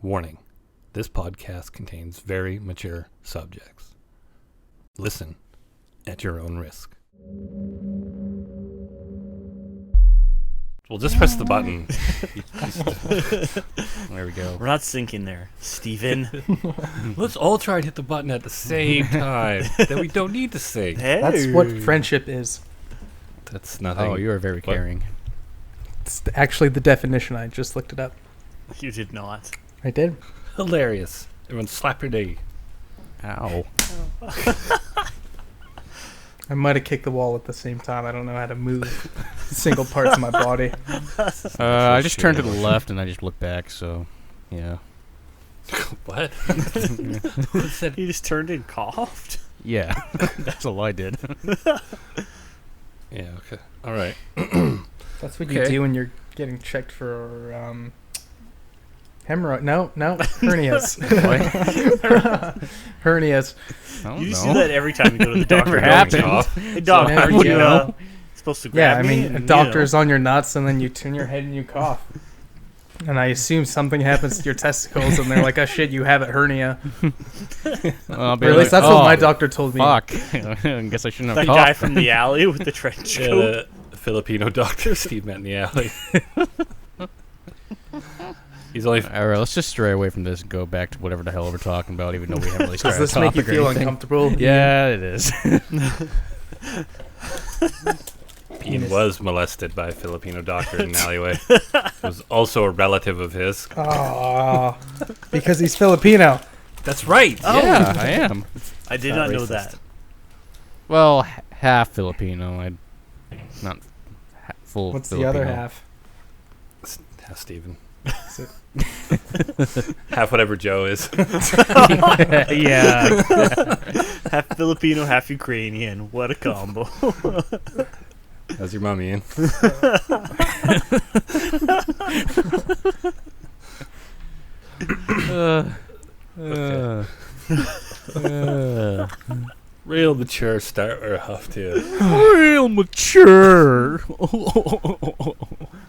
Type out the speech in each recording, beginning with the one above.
Warning. This podcast contains very mature subjects. Listen at your own risk. We'll just press the button. There we go. We're not syncing there, Steven. Let's all try and hit the button at the same time. Then we don't need to sync. Hey. That's what friendship is. That's nothing. Oh, you are very caring. It's actually the definition. I just looked it up. You did not. I did. Hilarious. Everyone slap your knee. Ow. I might have kicked the wall at the same time. I don't know how to move single parts of my body. I just turned to the left and I just looked back, so yeah. What? He just turned and coughed. Yeah, that's all I did. Yeah, okay. All right. That's what you Okay. do when you're getting checked for hemorrhoid. No, hernias. Hernias. I don't You just know. do that every time you go to the doctor. Never don't happened. you? Off. Hey, doc, Yeah, are you you know. supposed to Yeah, grab I me? mean, a And, doctor's on your nuts, and then you turn your head and you cough. And I assume something happens to your testicles, and they're like, "Oh shit, you have a hernia." I'll be Or at least like, that's what "Oh, my doctor told me. Fuck. I guess I shouldn't that have guy coughed. from the alley with the trench coat. The Filipino doctor Steve met in the alley. He's only. All right, let's just stray away from this and go back to whatever the hell we're talking about, even though we haven't really Does started this a make you topic or feel anything. uncomfortable? Yeah, it is. Ian was molested by a Filipino doctor in an alleyway. It was also a relative of his. Oh, because he's Filipino. That's right. Yeah, I am. I did not not know racist. that. Well, half Filipino. I'm not full What's Filipino. the other half? Half Steven. Is it- Half whatever Joe is. Yeah. Half Filipino, half Ukrainian. What a combo. How's your mom, Ian? Real mature start or huff too. Real mature.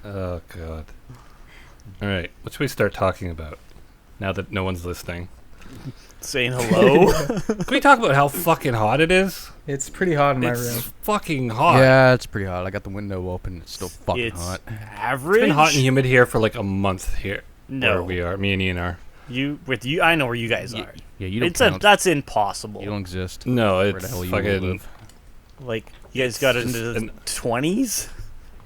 Oh god. All right, what should we start talking about now that no one's listening? Saying hello. Can we talk about how fucking hot it is? It's pretty hot in my It's room. fucking hot. Yeah, it's pretty hot. I got the window open. It's still fucking It's hot. average. It's been hot and humid here for like a month here. No, Where we are. Me and Ian are. you with you. I know where you guys Y- are. Yeah, you don't It's count. that's impossible. You don't exist. No, Where it's the hell you fucking. live? Like you guys got It's into just the an- 20s.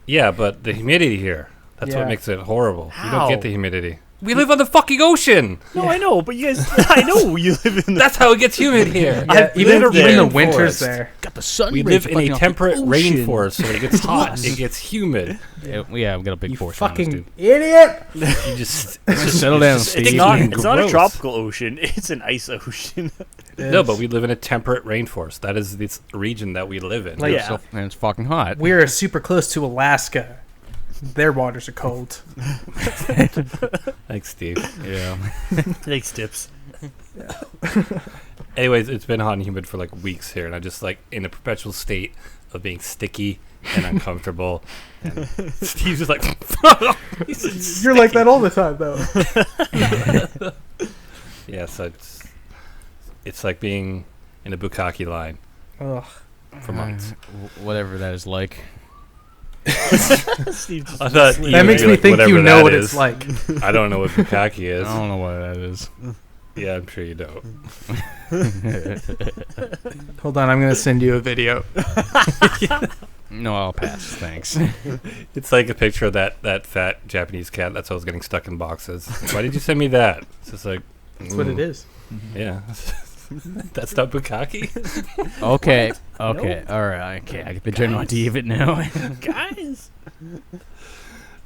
Yeah, but the humidity here. That's Yeah. what makes it horrible. You How? don't get the humidity. We live on the fucking ocean. No, I know, but you guys. I know you live in the. That's how it gets humid here. Yeah, I've even lived in there. the winters Rainforest. there. Got the sun. We rays live in fucking a off the temperate ocean. rainforest, so when it gets hot, Yes. it gets humid. Yeah, we got a big You force around us, fucking dude. idiot! You just it's just Settle down, just Steve. It's sticky not. and It's not a gross. tropical ocean. It's an ice ocean. No, but we live in a temperate rainforest. That is this region that we live in. Like- Yeah. So, and it's fucking hot. We're super close to Alaska. Their waters are cold. Thanks, Steve. Yeah. Thanks, Tips. Anyways, it's been hot and humid for like weeks here, and I'm just like in a perpetual state of being sticky and uncomfortable. And Steve's just like, You're like that all the time, though. yeah. So it's like being in a bukkake line Ugh. for months. Whatever that is like. Steve just I thought sleep. you That would makes be me like, think whatever you know that what is. it's like. I don't know what bukkake I is. don't know what that is. Yeah, I'm sure you don't. Hold on, I'm gonna send you a video. No, I'll pass. Thanks. It's like a picture of that fat Japanese cat that's always getting stuck in boxes. Why did you send me that? It's just like That's what it is. Yeah. That's not bukkake. Okay. Okay. All right. Okay. I get the general idea of it now. Guys.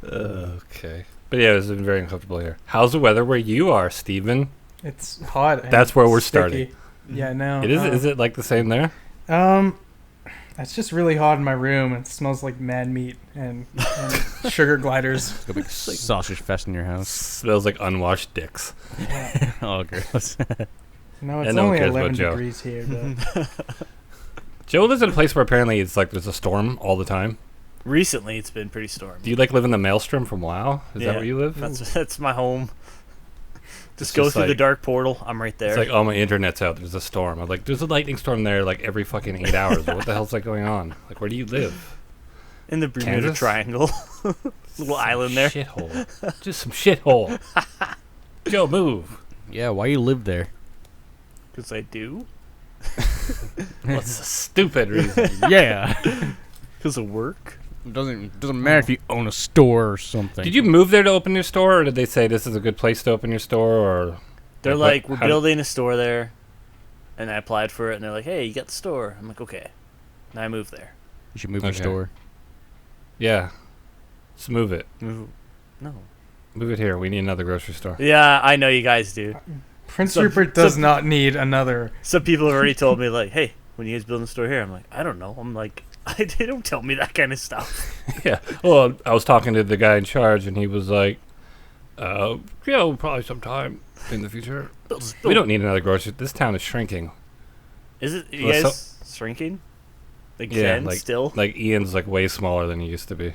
Okay. But yeah, it's been very uncomfortable here. How's the weather where you are, Steven? It's hot. And That's where we're sticky. Yeah, no. It is. Is it like the same there? It's just really hot in my room. It smells like man meat and sugar gliders. It's gonna be sausage fest in your house. Smells like unwashed dicks. Oh, gross. No, Yeah, it's no one only cares about 11 Joe. degrees here. But Joe lives in a place where apparently it's like there's a storm all the time. Recently, it's been pretty stormy. Do you like live in the maelstrom from WoW? Is that Yeah. where you live? That's my home. Just It's go just through the like- dark portal. I'm right there. It's like, oh, my internet's out. There's a storm. I'm like, there's a lightning storm there like every fucking 8 hours. What the hell's that going on? Like, where do you live? in the Bermuda Kansas? Triangle. Little island there. Shithole. Just some shithole. Joe, move. Yeah, why you live there? Because I do. What's the stupid reason? Yeah. Because of work. It doesn't matter if you own a store or something. Did you move there to open your store, or did they say this is a good place to open your store, or They're what- like, we're how- building a store there. And I applied for it, and they're like, hey, you got the store. I'm like, okay. And I moved there. You should move your Okay. store. Yeah, just move it. No. Move it here. We need another grocery store. Yeah, I know you guys do. Prince Some- Rupert does some- not need another. Some people have already told me, like, hey, when you guys building a store here? I'm like, I don't know. I'm like, they don't tell me that kind of stuff. Yeah. Well, I was talking to the guy in charge, and he was like, probably sometime in the future. We don't need another grocery. This town is shrinking. Is it, you Well, guys shrinking? Like, Yeah, Ken like- still? Like Ian's like way smaller than he used to be.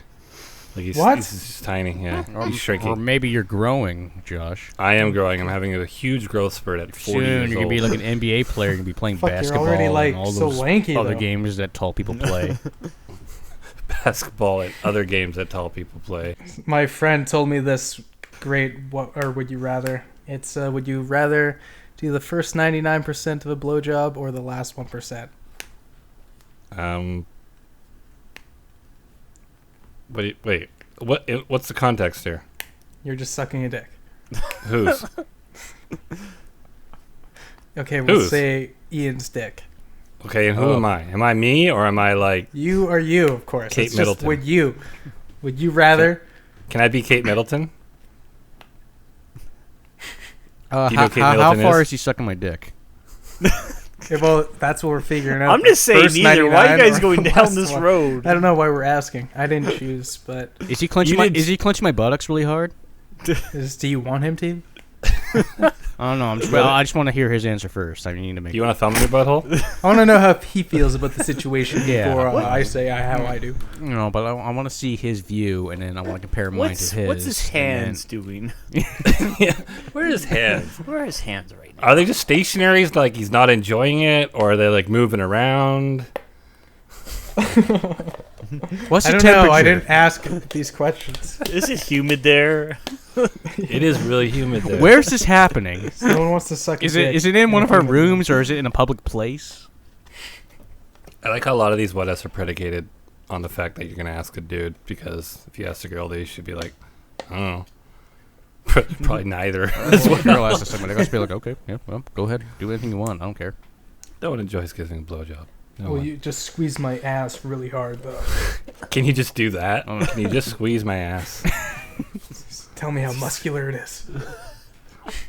Like What? He's just tiny. Yeah, Or, he's or shrinking. maybe you're growing, Josh. I am growing. I'm having a huge growth spurt at 40 Soon years you're gonna old. be like an NBA player. You're gonna be playing Fuck, you're basketball already, like, and all so those lanky, other though. games that tall people play. basketball and other games that tall people play. My friend told me this great. What or would you rather? It's would you rather do the first 99% of a blowjob or the last 1%? Wait. What's the context here? You're just sucking a dick. Whose? Okay, we'll Whose? say Ian's dick. Okay, and who Oh. am I? Am I me, or am I like? You are you, of course. Kate It's just, Middleton. would you rather? Can I be Kate Middleton? Do you know How, Kate how Middleton far is? is he sucking my dick? Okay, well, that's what we're figuring out. I'm just saying, First neither. Why are you 99 guys or going down last this one. road? I don't know why we're asking. I didn't choose, but Is he clenching You my? did- Is he clenching my buttocks really hard? do you want him to? I don't know. I just want to hear his answer first. I need to make. Do you want a thumb in your butthole? I want to know how he feels about the situation Yeah. before What? I say how I do. No, but I want to see his view, and then I want to compare mine to his. What's his and then- hands doing? Yeah. Where are his hands? Where are his hands right now? Are they just stationary? Like he's not enjoying it, or are they like moving around? What's I the don't temperature? know. I didn't ask these questions. Is it humid there? It is really humid there. Where's this happening? No one wants to suck. Is a it dick. is it in one of our rooms or is it in a public place? I like how a lot of these what ifs are predicated on the fact that you're gonna ask a dude, because if you ask a girl, they should be like, I don't know. Probably neither. That's what girl asked us. Somebody else be like, okay, yeah, well, go ahead, do anything you want. I don't care. No one enjoys giving a blowjob. No Well, one. you just squeeze my ass really hard, though. Can you just do that? Oh. Can you just squeeze my ass? Tell me how muscular it is.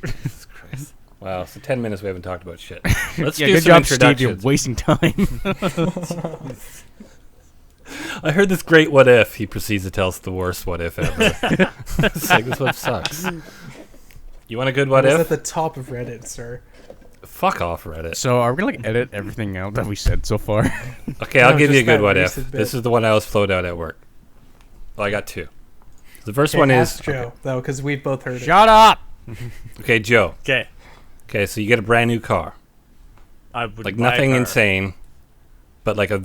Jesus Christ. Wow, so 10 minutes we haven't talked about shit. Let's Yeah, do good some job, Steve. You're introductions. wasting time. I heard this great what if. He proceeds to tell us the worst what if ever. It's like, this what sucks. You want a good what It was if? at the top of Reddit, sir. Fuck off, Reddit. So are we gonna like edit everything out that we said so far? Okay, I'll No, give you a just good that what if. recent bit. This is the one I was floated out at work. Well, I got two. The first Okay, one ask is Joe, though, because we've both heard it. Shut up. okay, Joe. Okay. Okay, so you get a brand new car, I would like buy a nothing car. insane, but like a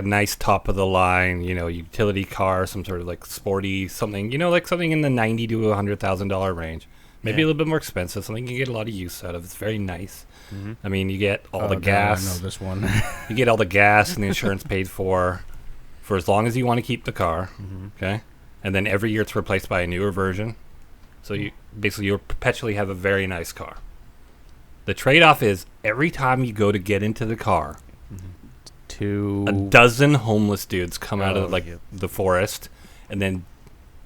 nice top of the line, utility car, some sort of like sporty something, like something in the $90,000 to $100,000 range. Maybe Yeah. a little bit more expensive, something you can get a lot of use out of. It's very nice. Mhm. I mean, you get all Oh, the God, gas. I know this one. You get all the gas and the insurance paid for as long as you want to keep the car. Mhm. Okay, and then every year it's replaced by a newer version. So you perpetually have a very nice car. The trade-off is every time you go to get into the car, Two. a dozen homeless dudes come out Oh, of like yeah. the forest and then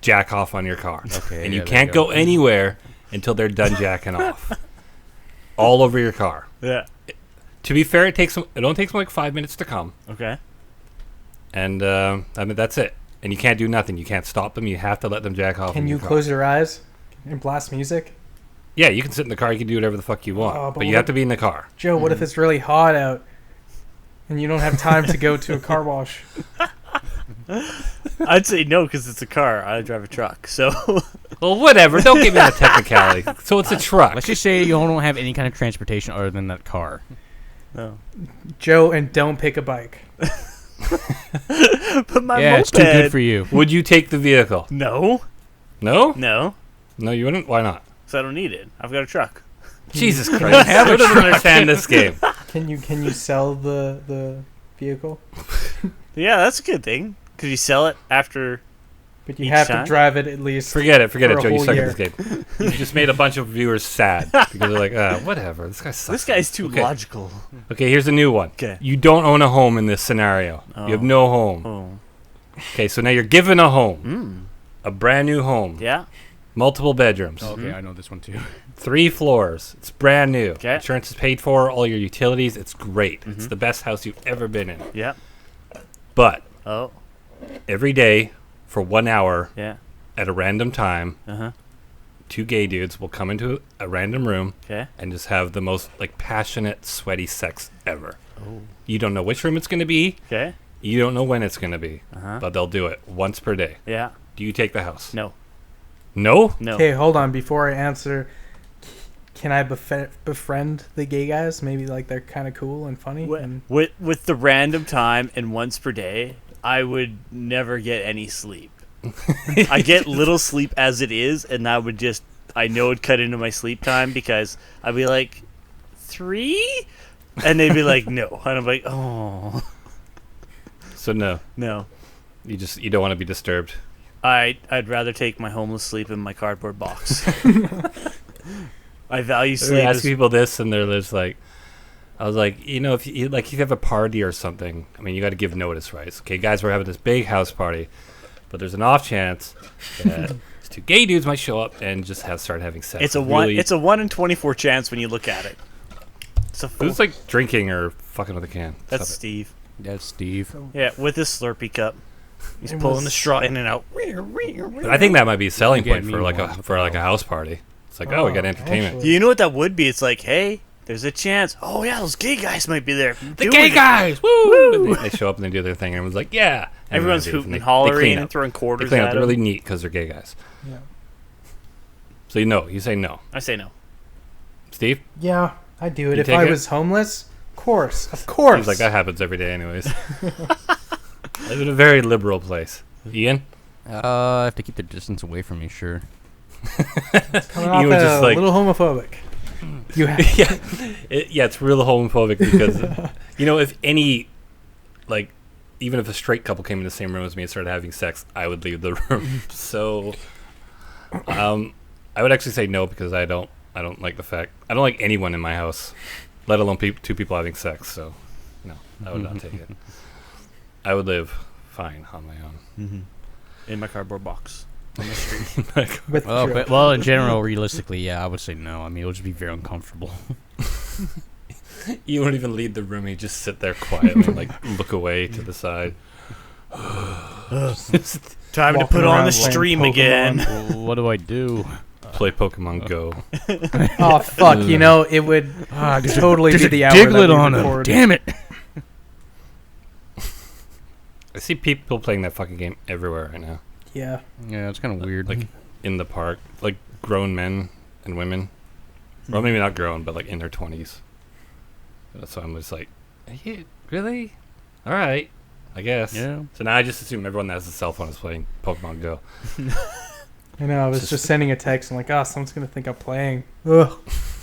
jack off on your car, Okay, and you yeah, there can't you go anywhere until they're done jacking off, all over your car. Yeah. To be fair, it only takes them like 5 minutes to come. Okay. And I mean, that's it. And you can't do nothing. You can't stop them. You have to let them jack off. Can in you your car. close your eyes and blast music? Yeah, you can sit in the car. You can do whatever the fuck you want. Oh, but but you what- have to be in the car. Joe, what if it's really hot out and you don't have time to go to a car wash? I'd say no because it's a car. I drive a truck. So Well, whatever. Don't give me that technicality. So it's a truck. Let's just say you don't have any kind of transportation other than that car. no. Joe, and don't pick a bike. But my Yeah, moped. it's too good for you. Would you take the vehicle? No, No? no. No, you wouldn't? Why not? So I don't need it. I've got a truck. Jesus Christ. Who doesn't understand this game? Can you sell the vehicle? Yeah, that's a good thing. Could you sell it after? But you Each have time? to drive it at least. Forget it, For a Joe. You whole suck year. at this game. You just made a bunch of viewers sad because they're like, whatever. This guy sucks. This guy's too Okay. logical. Okay, here's a new one. 'Kay. You don't own a home in this scenario. You have Oh. no home. Oh. Okay, so now you're given a home, a brand new home, Yeah. multiple bedrooms, Okay, I know this one too. 3 floors. It's brand new. 'Kay. Insurance is paid for, all your utilities. It's great. It's the best house you've ever been in. Yeah. But Oh. every day for 1 hour Yeah. at a random time, Uh huh. 2 gay dudes will come into a random room Okay. and just have the most like passionate, sweaty sex ever. Oh. You don't know which room it's going to be. Okay. You don't know when it's going to be. Uh huh. But they'll do it once per day. Yeah. Do you take the house? No. No? No. Okay, hold on. Before I answer, can I befriend the gay guys? Maybe like they're kind of cool and funny. And With the random time and once per day, I would never get any sleep. I get little sleep as it is, and I know it'd cut into my sleep time because I'd be like, 3? And they'd be like, no. And I'm like, oh, So no. no. You don't want to be disturbed. I'd rather take my homeless sleep in my cardboard box. I value I sleep. ask as- people this, and they're just like, I was like, if you have a party or something, I mean, you got to give notice, right? So, okay, guys, we're having this big house party, but there's an off chance that these 2 gay dudes might show up and just start having sex. It's a Really- It's a 1 in 24 chance when you look at it. It's a It was like drinking or fucking with a can. That's Stop it. Steve. That's Steve. Yeah, with his Slurpee cup. He's It pulling was- the straw in and out. But I think that might be a selling You get point me for like one. a house party. It's like, we got entertainment. actually. You know what that would be? It's like, hey, there's a chance. Oh yeah, those gay guys might be there. The gay guys, woo! And they show up and they do their thing, and everyone's like, yeah. And Everyone's they leave, hooting they and hollering clean and up. throwing They quarters clean up. at They're them. really neat because they're gay guys. Yeah. So you say no. I say no. Steve? Yeah, I'd do it You if take I it? was homeless. Of course. Seems like that happens every day anyways. I live in a very liberal place. Ian? I have to keep the distance away from me, sure. Coming off You were just a like- little homophobic. You have Yeah, it's real homophobic because, if any, like, even if a straight couple came in the same room as me and started having sex, I would leave the room. So, I would actually say no because I don't like the fact, I don't like anyone in my house, let alone 2 people having sex. So, no, I would not take it. I would live fine on my own. In my cardboard box on the street. with Well, Joe. in general, realistically, yeah, I would say no. I mean, it would just be very uncomfortable. You won't even leave the room. You just sit there quietly and like look away to the side. Time to Walking put on around the playing stream Pokemon. again. Well, what do I do? Play Pokemon Go. Oh fuck! It would totally be the hour Diglett that we on him. record. Damn it! I see people playing that fucking game everywhere right now. Yeah. Yeah, it's kind of weird. Like in the park, like grown men and women. Well, maybe not grown, but like in their 20s. So I'm just like, really? All right, I guess. yeah. So now I just assume everyone that has a cell phone is playing Pokemon Go. I know. I was just sending a text. I'm like, someone's gonna think I'm playing. Ugh.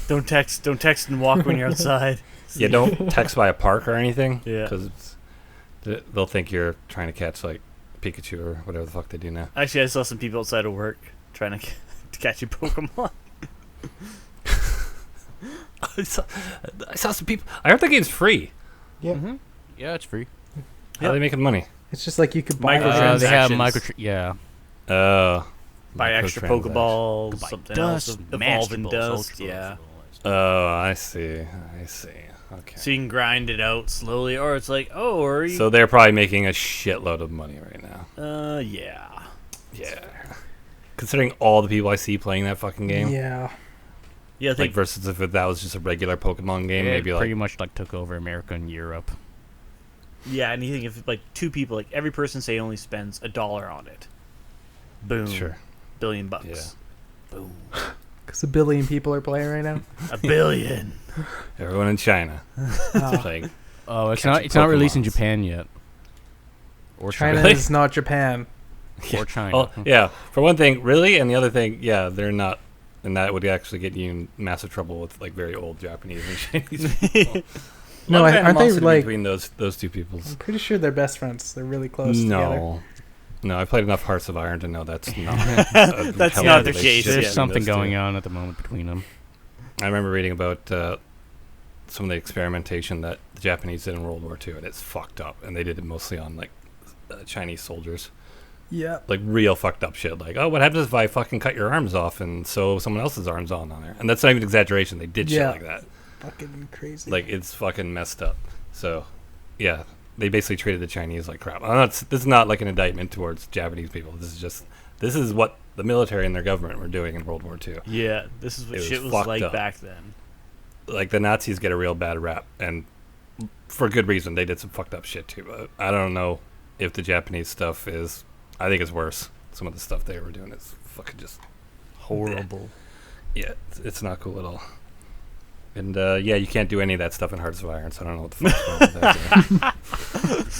Don't text and walk when you're outside. Yeah, don't text by a park or anything. Yeah. Because they'll think you're trying to catch like Pikachu or whatever the fuck they do now. Actually, I saw some people outside of work trying to catch a Pokemon. I saw some people. I heard the game's free. Yeah. Mm-hmm. Yeah, it's free. How are they making money? It's just like you could buy Microtransactions. They have yeah. Buy extra microtransactions. Pokeballs, Buy something dust, else. Master Evolve in Balls, dust, Ultra yeah. Balls, Oh, I see. Okay. So you can grind it out slowly, or it's like, or you, So they're probably making a shitload of money right now. yeah. Yeah. Considering all the people I see playing that fucking game, Yeah. Yeah, I like think versus if that was just a regular Pokemon game, Yeah, maybe it pretty like much like took over America and Europe. Yeah, and you think if like two people, like every person say only spends $1 on it. Boom. Sure. $1 billion. Yeah. Boom. Because a billion people are playing right now. $1 billion. Everyone in China. Oh. It's like, Oh, it's Catching not. It's not released in Pokemons. Japan yet. Or China Really? is not Japan. Or China. oh, yeah. For one thing, really, and the other thing, yeah, they're not. And that would actually get you in massive trouble with like very old Japanese and Chinese people. No, A lot of aren't they animosity like? between those two peoples? I'm pretty sure they're best friends. They're really close together. No, I played enough Hearts of Iron to know that's not. That's not the case, There's yeah. something going on at the moment between them. I remember reading about some of the experimentation that the Japanese did in World War II, and it's fucked up. And they did it mostly on like Chinese soldiers, Yeah. like real fucked up shit. Like, oh, what happens if I fucking cut your arms off and sew someone else's arms on there? And that's not even exaggeration. They did shit Yeah. like that. Fucking crazy. Like, it's fucking messed up. So, yeah, they basically treated the Chinese like crap. This is not like an indictment towards Japanese people. This is what the military and their government were doing in World War II. Yeah, this is what It was shit was fucked like up. back then. Like, the Nazis get a real bad rap, and for good reason. They did some fucked up shit too. But I don't know if the Japanese stuff is. I think it's worse. Some of the stuff they were doing is fucking just Horrible. yeah. It's not cool at all. And yeah, you can't do any of that stuff in Hearts of Iron. So I don't know what the fuck's going on with that game.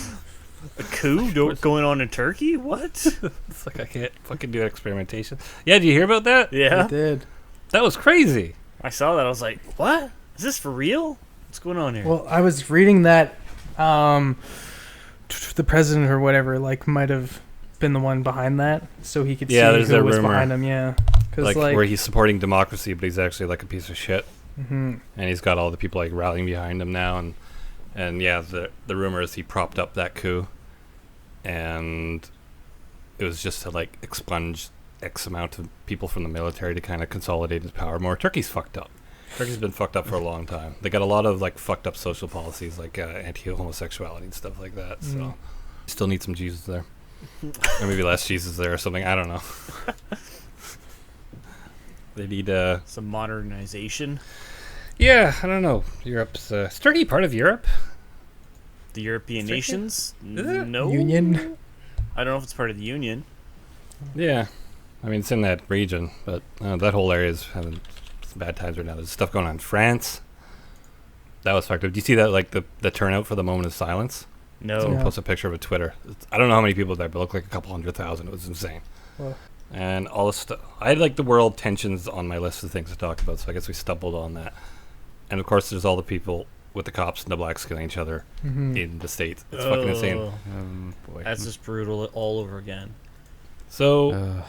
A coup going on in Turkey? What? It's like I can't fucking do experimentation. Yeah, did you hear about that? Yeah. They did. That was crazy. I saw that. I was like, what? Is this for real? What's going on here? Well, I was reading that the president or whatever like might have been the one behind that, so he could Yeah, see there's who that was rumor. behind him. Yeah, because Like, where he's supporting democracy, but he's actually like a piece of shit. mhm. And he's got all the people like rallying behind him now. And yeah, the rumor is he propped up that coup, and it was just to like expunge X amount of people from the military to kind of consolidate his power more. Turkey's fucked up. Turkey's been fucked up for a long time. They got a lot of like fucked up social policies, like anti-homosexuality and stuff like that. So Mm. still need some Jesus there, or maybe less Jesus there or something. I don't know. They need Some modernization. yeah, I don't know. Europe's is Turkey part of Europe? The European Is Turkey- nations? Is it? No. Union. I don't know if it's part of the Union. Yeah, I mean it's in that region, but that whole area is having some bad times right now. There's stuff going on in France. That was fucked up. Do you see that? Like the turnout for the moment of silence. No. Someone Yeah. posted a picture of a Twitter. I don't know how many people there, but it looked like a couple 100,000. It was insane. Well. And all this stuff. I had like the world tensions on my list of things to talk about, so I guess we stumbled on that. And of course, there's all the people with the cops and the blacks killing each other Mhm. in the States. It's fucking insane. Oh, Boy. that's just brutal all over again. So, Uh,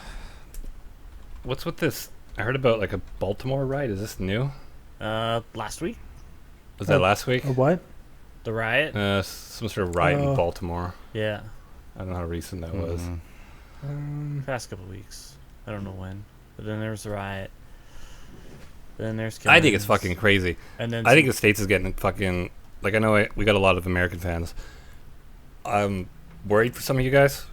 what's with this? I heard about like a Baltimore riot. Is this new? Last week, Was that Oh. last week? A what? the riot. Some sort of riot in Oh. Baltimore. Yeah, I don't know how recent that was. mhm. past couple weeks. I don't know when, but then there's the riot. Then there's. I think it's killings. fucking crazy. And then I think the States is getting fucking like I know we got a lot of American fans. I'm worried for some of you guys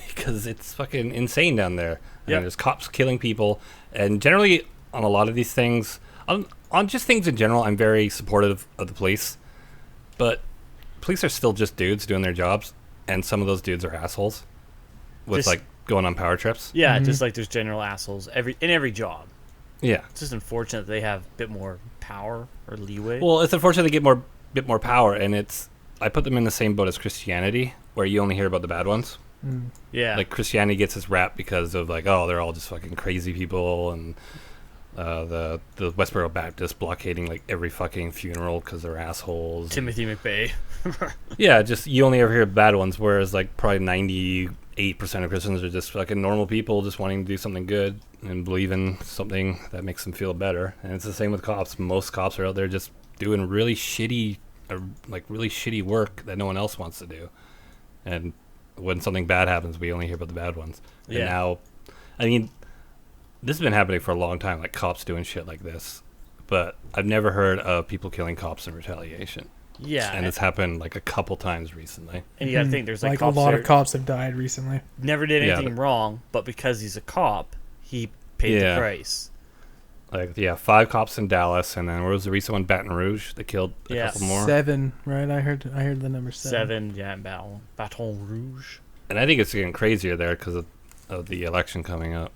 because it's fucking insane down there. Yep. And there's cops killing people, and generally on a lot of these things, on just things in general, I'm very supportive of the police. But police are still just dudes doing their jobs, and some of those dudes are assholes with Just- like going on power trips. yeah, Mhm. just like there's general assholes in every job. Yeah. It's just unfortunate they have a bit more power or leeway. Well, it's unfortunate they get bit more power, and I put them in the same boat as Christianity, where you only hear about the bad ones. Mm. yeah, Like Christianity gets this rap because of like, oh, they're all just fucking crazy people, and the Westboro Baptist blockading like every fucking funeral because they're assholes. Timothy McVeigh. Yeah, just you only ever hear bad ones, whereas like probably 98% of Christians are just fucking normal people just wanting to do something good and believe in something that makes them feel better. And it's the same with cops. Most cops are out there just doing really shitty work that no one else wants to do. And when something bad happens, we only hear about the bad ones. And Yeah. now, I mean, this has been happening for a long time, like cops doing shit like this. But I've never heard of people killing cops in retaliation. Yeah, And it's happened like a couple times recently. and you gotta Mhm. think there's like a cops lot that of cops have died recently. never did Yeah, anything wrong, but because he's a cop, he paid Yeah. the price. Like, yeah, 5 cops in Dallas, and then where was the recent one? Baton Rouge. They killed a Yeah. couple more. 7, right? I heard the number 7. 7, yeah, in Baton Rouge. And I think it's getting crazier there because of the election coming up.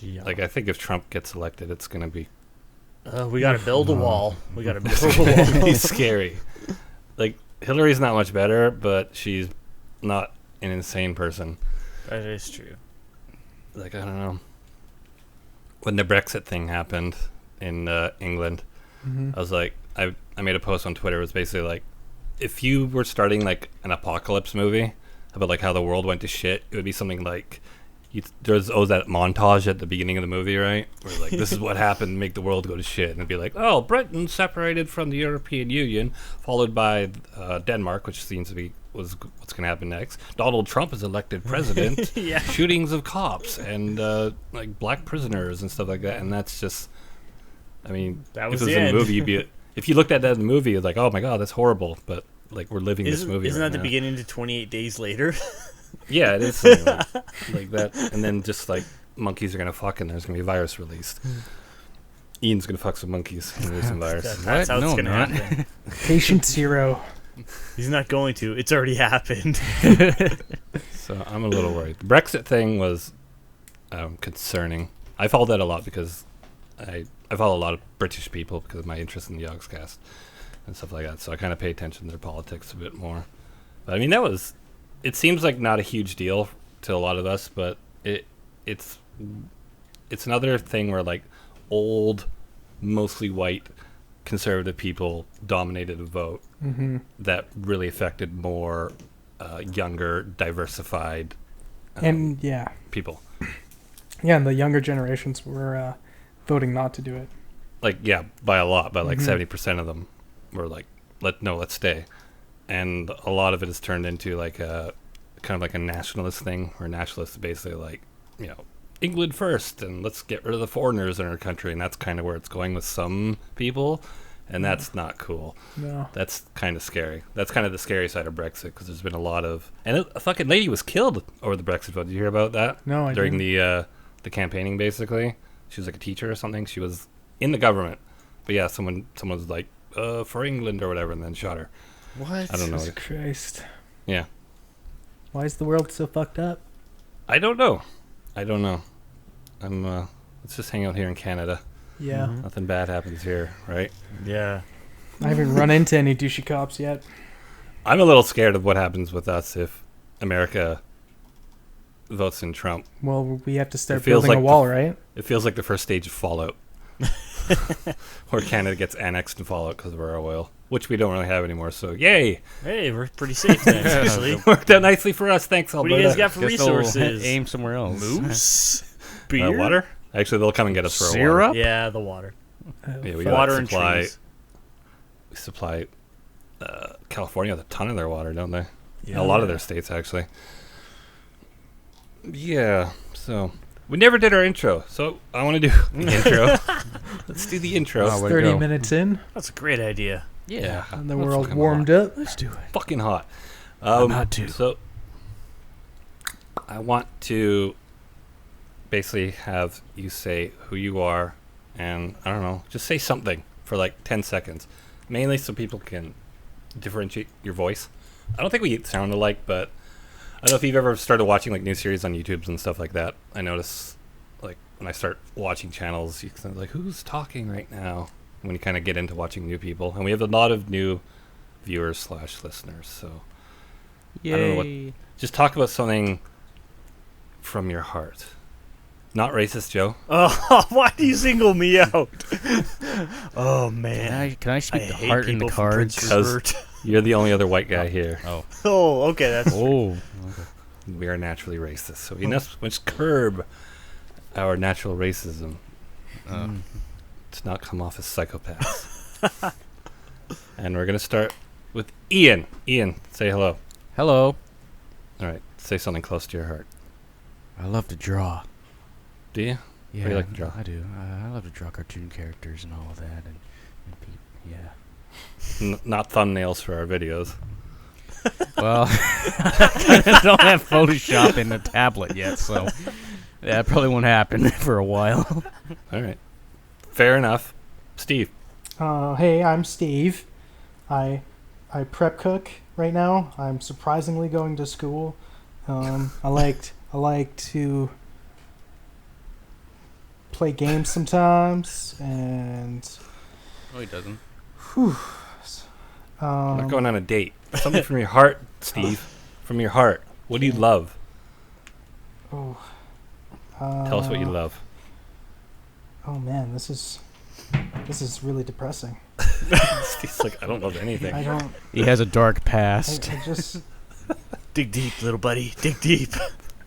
Yeah. Like, I think if Trump gets elected, it's going to be We gotta build a wall. We gotta build a wall. scary. Like, Hillary's not much better, but she's not an insane person. That is true. Like, I don't know. When the Brexit thing happened in England, Mm-hmm. I was like, I made a post on Twitter. It was basically like, if you were starting like an apocalypse movie about like how the world went to shit, it would be something like, there's always that montage at the beginning of the movie, right? Where like, this is what happened to make the world go to shit. And it'd be like, oh, Britain separated from the European Union, followed by Denmark, which seems to be what's going to happen next. Donald Trump is elected president. Yeah. Shootings of cops and like black prisoners and stuff like that. And that's just, I mean, That if was it was the in the end. movie, if you looked at that in the movie, it's like, oh my god, that's horrible. But like, we're living this movie. Isn't right that the now. beginning to 28 Days Later? Yeah, it is something like that. And then just like monkeys are gonna fuck and there's gonna be a virus released. Ian's gonna fuck some monkeys and there's some virus. That's how it's No, gonna not. happen. Patient 0. He's not going to. It's already happened. So I'm a little worried. The Brexit thing was concerning. I followed that a lot because I follow a lot of British people because of my interest in the Yogscast and stuff like that. So I kind of pay attention to their politics a bit more. But I mean, it seems like not a huge deal to a lot of us, but it's another thing where like old, mostly white, conservative people dominated the vote Mm-hmm. that really affected more younger, diversified And yeah, people. yeah, and the younger generations were voting not to do it. Like, yeah, by a lot, by like Mhm. 70% of them were like, let's stay. And a lot of it has turned into like a kind of like a nationalist thing, where nationalists basically like, you know, England first, and let's get rid of the foreigners in our country, and that's kind of where it's going with some people, and that's not cool. No. That's kind of scary. That's kind of the scary side of Brexit, because there's been a lot of, and a fucking lady was killed over the Brexit vote. Did you hear about that? No, I During didn't. the campaigning, basically, she was like a teacher or something. She was in the government, but yeah, someone was like, for England or whatever, and then shot her. What? I don't know. Jesus Christ. Yeah. Why is the world so fucked up? I don't know. Let's just hang out here in Canada. Yeah. Mhm. Nothing bad happens here, right? Yeah. I haven't run into any douchey cops yet. I'm a little scared of what happens with us if America votes in Trump. Well, we have to start It feels building a like wall, right? It feels like the first stage of Fallout, where Canada gets annexed in Fallout because of our oil, which we don't really have anymore. So, yay! Hey, we're pretty safe then, actually. Worked out nicely for us. Thanks, What Alberta. do you guys got for Guess they'll resources? aim somewhere else. Moose? Beer? Water? Actually, they'll come and get us for a water. Syrup? Yeah, the water. Yeah, we Fuck. Water and supply- trees. We supply California with a ton of their water, don't they? Yeah. A lot of their states, actually. Yeah, so we never did our intro, so I want to do the intro. Let's do the intro. Oh, way to 30 go. minutes in, That's a great idea. Yeah. and then That's we're all fucking warmed hot. up. Let's do it. Fucking hot. I'm hot too. So I want to basically have you say who you are, and I don't know, just say something for like 10 seconds, mainly so people can differentiate your voice. I don't think we sound alike, but I don't know if you've ever started watching like new series on YouTube and stuff like that. I notice like when I start watching channels, you can like, who's talking right now? When you kind of get into watching new people, and we have a lot of new viewers / listeners, so Yay. I don't know what- just talk about something from your heart. Not racist, Joe. Oh, why do you single me out? Oh, Can man. I I speak the hate heart in the people from Prince cards? Cause- Rupert. You're the only other white guy here. Oh, okay, that's Oh. We are naturally racist, so we must curb our natural racism Uh, to not come off as psychopaths. And we're gonna start with Ian. Ian, say hello. hello. All right, say something close to your heart. I love to draw. Do you? Yeah, do you like to draw? I do. I love to draw cartoon characters and all of that, and yeah. Not thumbnails for our videos. Well, I don't have Photoshop in the tablet yet, so that probably won't happen for a while. All right. Fair enough. Steve. Hey, I'm Steve. I prep cook right now. I'm surprisingly going to school. I like to play games sometimes, and No, he doesn't. I'm not going on a date. Something from your heart, Steve. From your heart. What do you love? Oh, Tell us what you love. Oh man, this is really depressing. Steve's like, I don't love anything. I don't. He has a dark I past. just. Dig deep, little buddy. Dig deep.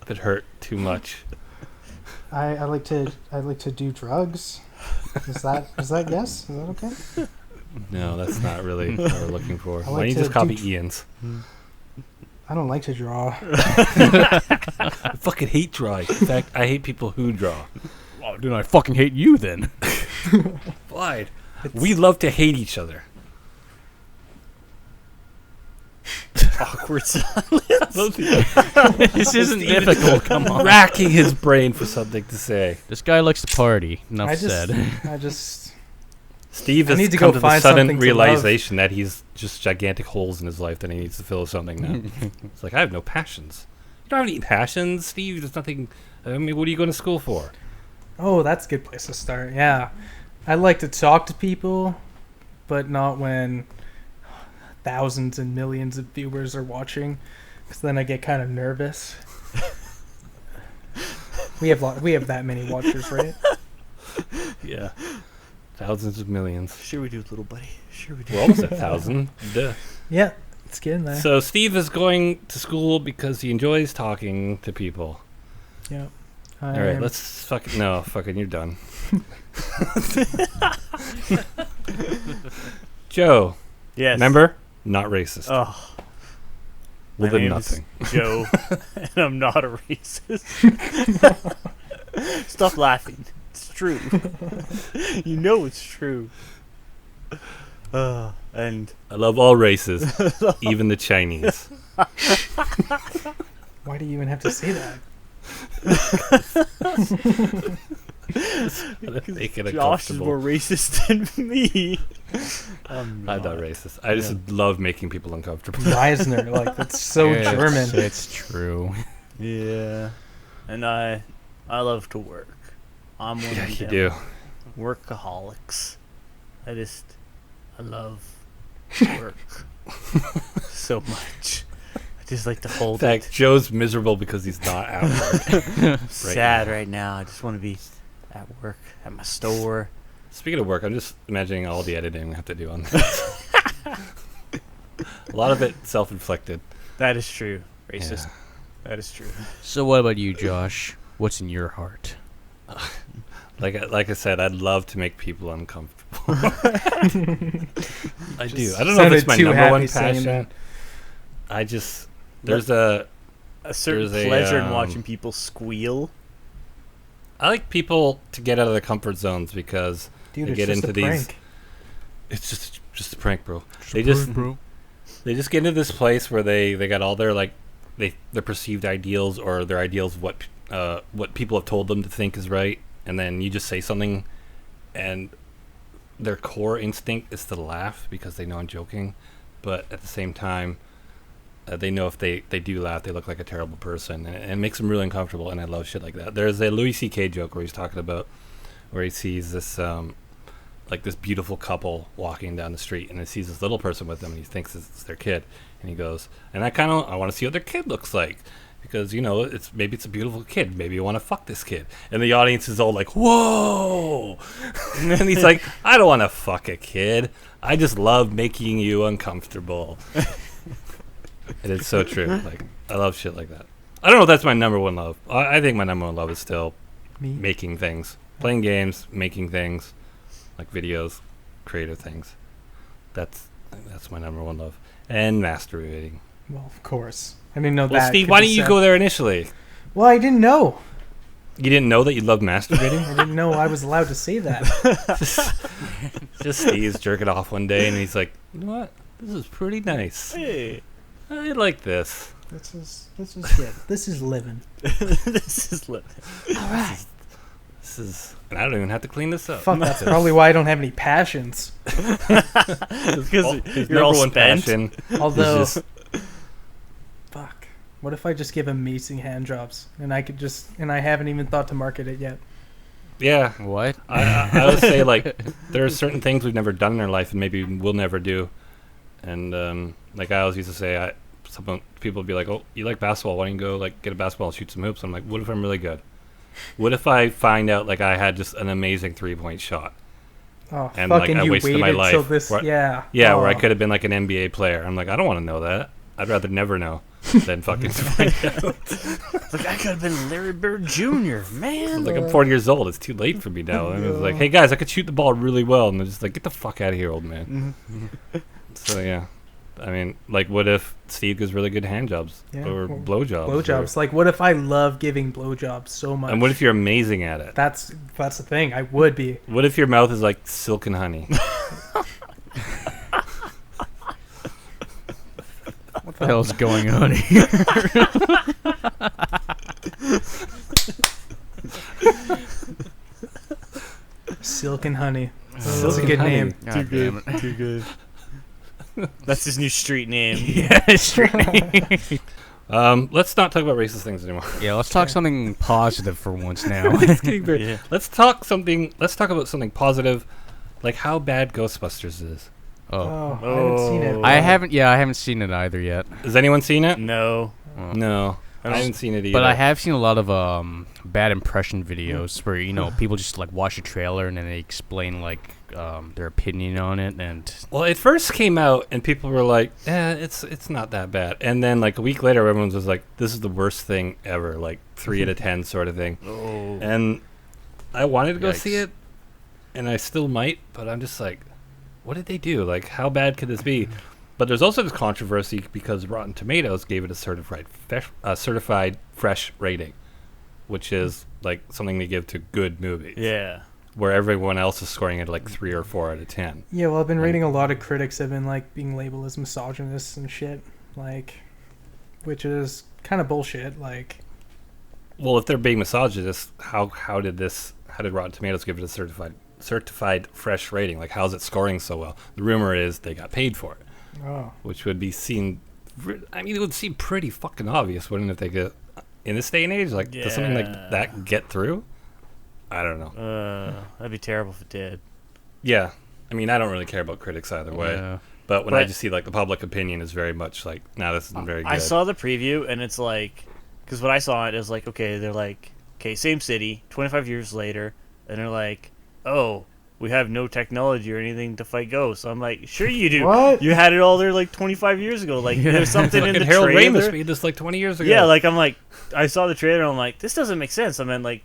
It hurt too much. I like to do drugs. Is that yes? Is that okay? No, that's not really what we're looking for. I Why like don't you to just copy do- Ian's? I don't like to draw. I fucking hate drawing. In fact, I hate people who draw. Oh, dude, I fucking hate you then. Why? We love to hate each other. Awkward. This isn't difficult. Come on. Racking his brain for something to say. This guy likes to party. Enough I just. said. I just. Steve I has need to come go to the find sudden something to realization that he's just gigantic holes in his life that he needs to fill with something now. It's like, I have no passions. You don't have any passions, Steve. There's nothing. I mean, what are you going to school for? Oh, that's a good place to start. Yeah, I like to talk to people, but not when thousands and millions of viewers are watching, because then I get kind of nervous. we have that many watchers, right? Yeah. Thousands of millions. Sure we do, little buddy. Sure we do. We're almost at 1,000. Duh. Yeah, it's getting there. So Steve is going to school because he enjoys talking to people. Yeah. All right, let's fucking you're done. Joe, Yes. remember? Not racist. Oh, Well, my then name nothing. is Joe, and I'm not a racist. Stop laughing. It's true. You know it's true. And I love all races, even the Chinese. Why do you even have to say that? Make it Josh is uncomfortable. more racist than me. I'm not racist. I just love making people uncomfortable. Reisner, like that's so It's- German. It's true. Yeah, and I love to work. I'm one Yeah, of you them do. workaholics. I love work so much. I just like to In hold fact, it. Joe's miserable because he's not at work. Sad now. right now. I just want to be at work, at my store. Speaking of work, I'm just imagining all the editing we have to do on this. A lot of it self-inflicted. That is true. Racist. Yeah. That is true. So what about you, Josh? What's in your heart? Like I said, I'd love to make people uncomfortable. I do. I don't know if sounded it's my too number happy one saying passion. that. I just there's a A certain There's a, pleasure in um, watching people squeal. I like people to get out of their comfort zones because Dude, they it's get just into a these. prank. It's just a prank, bro. They just get into this place where they got all their like their perceived ideals or their ideals of what people have told them to think is right, and then you just say something, and their core instinct is to laugh because they know I'm joking, but at the same time, they know if they do laugh, they look like a terrible person, and it makes them really uncomfortable. And I love shit like that. There's a Louis C.K. joke where he's talking about where he sees this like this beautiful couple walking down the street, and he sees this little person with them, and he thinks it's their kid, and he goes, and I want to see what their kid looks like, because maybe it's a beautiful kid, maybe you want to fuck this kid, and the audience is all like, whoa, and he's like, I don't want to fuck a kid, I just love making you uncomfortable. And it's so true. Like, I love shit like that. I don't know if that's my number one love. I think my number one love is still Me? making things, playing games, making things, like videos, creative things. That's my number one love. And masturbating. Well, of course. I didn't know Well, that. Steve, could why be didn't you said. go there initially? Well, I didn't know. You didn't know that you loved masturbating? I didn't know I was allowed to say that. Just Steve's jerking off one day, and he's like, you know what? This is pretty nice. Hey, I like this. This is good. This is living. this is lit. This and I don't even have to clean this up. Fuck, that's probably why I don't have any passions. Because His you're all number one spent. passion Although, is just fuck. What if I just give amazing hand jobs and I haven't even thought to market it yet? yeah. What? I would say like there are certain things we've never done in our life and maybe we'll never do, and like I always used to say, people would be like, "Oh, you like basketball? Why don't you go like get a basketball and shoot some hoops?" I'm like, "What if I'm really good? What if I find out like I had just an amazing 3-point shot? Oh, And, like, fucking I you wasted waited my life. till this, Where- yeah. Yeah, Oh. where I could have been like an NBA player." I'm like, I don't want to know that. I'd rather never know than fucking find out. Like, I could have been Larry Bird Jr., man. Like, I'm 40 years old. It's too late for me now. And it's like, hey guys, I could shoot the ball really well. And they're just like, get the fuck out of here, old man. So yeah, I mean, like, what if Steve gives really good hand jobs Yeah, or well, blowjobs? Blowjobs. Like, what if I love giving blowjobs so much? And what if you're amazing at it? That's the thing. I would be. What if your mouth is like silk and honey? What the hell's going on here? Silk and honey. Silk That's a and good honey. name. God damn it. Too good. That's his new street name. Yeah, it's true. Let's not talk about racist things anymore. Yeah, let's talk something positive for once now. It's getting very- Yeah. Let's talk about something positive, like how bad Ghostbusters is. Oh. Oh, I haven't seen it. I haven't seen it either yet. Has anyone seen it? No. Oh. No, I haven't seen it either. But I have seen a lot of bad impression videos where people just like watch a trailer and then they explain like their opinion on it, and Well, it first came out and people were like, it's not that bad. And then like a week later, everyone was like, this is the worst thing ever, like 3 out of 10 sort of thing. Oh. And I wanted to go see Yikes. it, and I still might, but I'm just like, what did they do? Like, how bad could this be? But there's also this controversy because Rotten Tomatoes gave it a certified fresh rating, which is like something they give to good movies. Yeah. Where everyone else is scoring it like 3 or 4 out of 10. Yeah, well, I've been reading a lot of critics have been like being labeled as misogynists and shit, like, which is kind of bullshit. Like, Well, if they're being misogynist, how did Rotten Tomatoes give it a certified fresh rating? Like, how's it scoring so well? The rumor is they got paid for it, oh, which would be seen. I mean, it would seem pretty fucking obvious, wouldn't it? If they get in this day and age, like, does something like Yeah. that get through? I don't know. That'd be terrible if it did. Yeah, I mean, I don't really care about critics either way. yeah. But when I But- just see like the public opinion is very much like, nah, this isn't very good. I saw the preview, and it's like, because when I saw it, it was like, okay, they're like, okay, same city, 25 years later, and they're like, oh, we have no technology or anything to fight ghosts. I'm like, sure you do. What? You had it all there like 25 years ago. Like, there's something in Fucking the Harold trailer. Ramis made this like 20 years ago. Yeah, like, I'm like, I saw the trailer, and I'm like, this doesn't make sense. I mean, like,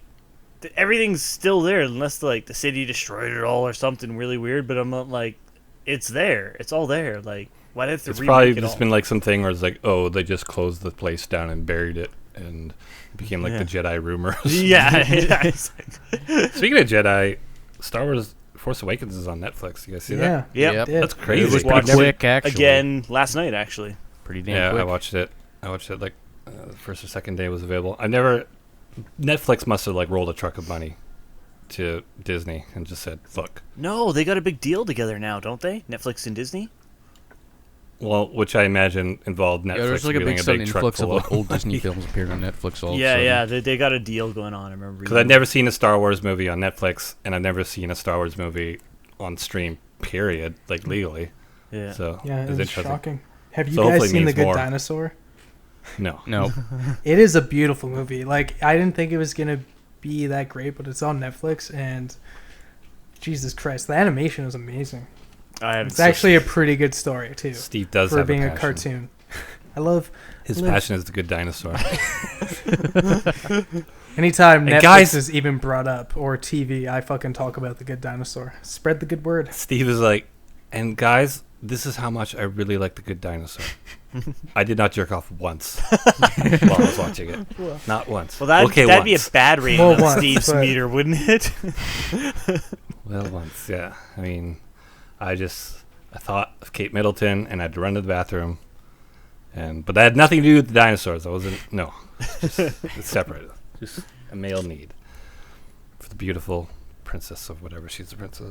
everything's still there unless like the city destroyed it all or something really weird. But I'm not like, it's there. It's all there. Like, why did they It's remake probably it just all? been like something where it's like, oh, they just closed the place down and buried it, and it became like the Jedi rumors. Yeah. Speaking of Jedi, Star Wars Force Awakens is on Netflix. You guys see that? yeah, Yep. did. That's crazy. It was Just watched pretty quick, actually. Again, last night, actually. Pretty damn Yeah, quick. I watched it. Like the first or second day it was available. Netflix must have like rolled a truck of money to Disney and just said, look. No, they got a big deal together now, don't they? Netflix and Disney? Well, which I imagine involved Netflix Yeah, there's like a revealing big sudden truck influx of full like old Disney films appearing on Netflix. All of a Yeah, sudden. yeah, they got a deal going on. I remember. Because I've never seen a Star Wars movie on Netflix, and I've never seen a Star Wars movie on stream, period, like legally. Yeah. So Yeah, it's it was interesting. shocking. Have you So guys hopefully it seen The means Good more. Dinosaur? No. No. It is a beautiful movie. Like, I didn't think it was gonna be that great, but it's on Netflix, and Jesus Christ, the animation is amazing. I haven't It's actually a pretty good story too, Steve does for have being a passion. cartoon. I love His live- passion is the good dinosaur. anytime And Netflix guys- is even brought up or TV, I fucking talk about The Good Dinosaur. Spread the good word. Steve is like, and guys, this is how much I really like the good dinosaur. I did not jerk off once while I was watching it. Not once. Well, that'd be once. a bad rating Well, on once, Steve's but- meter, wouldn't it? Well, once, yeah. I mean, I thought of Kate Middleton, and I had to run to the bathroom, but that had nothing to do with the dinosaurs. I wasn't. No, it's separate. Just a male need. for the beautiful princess of whatever she's the princess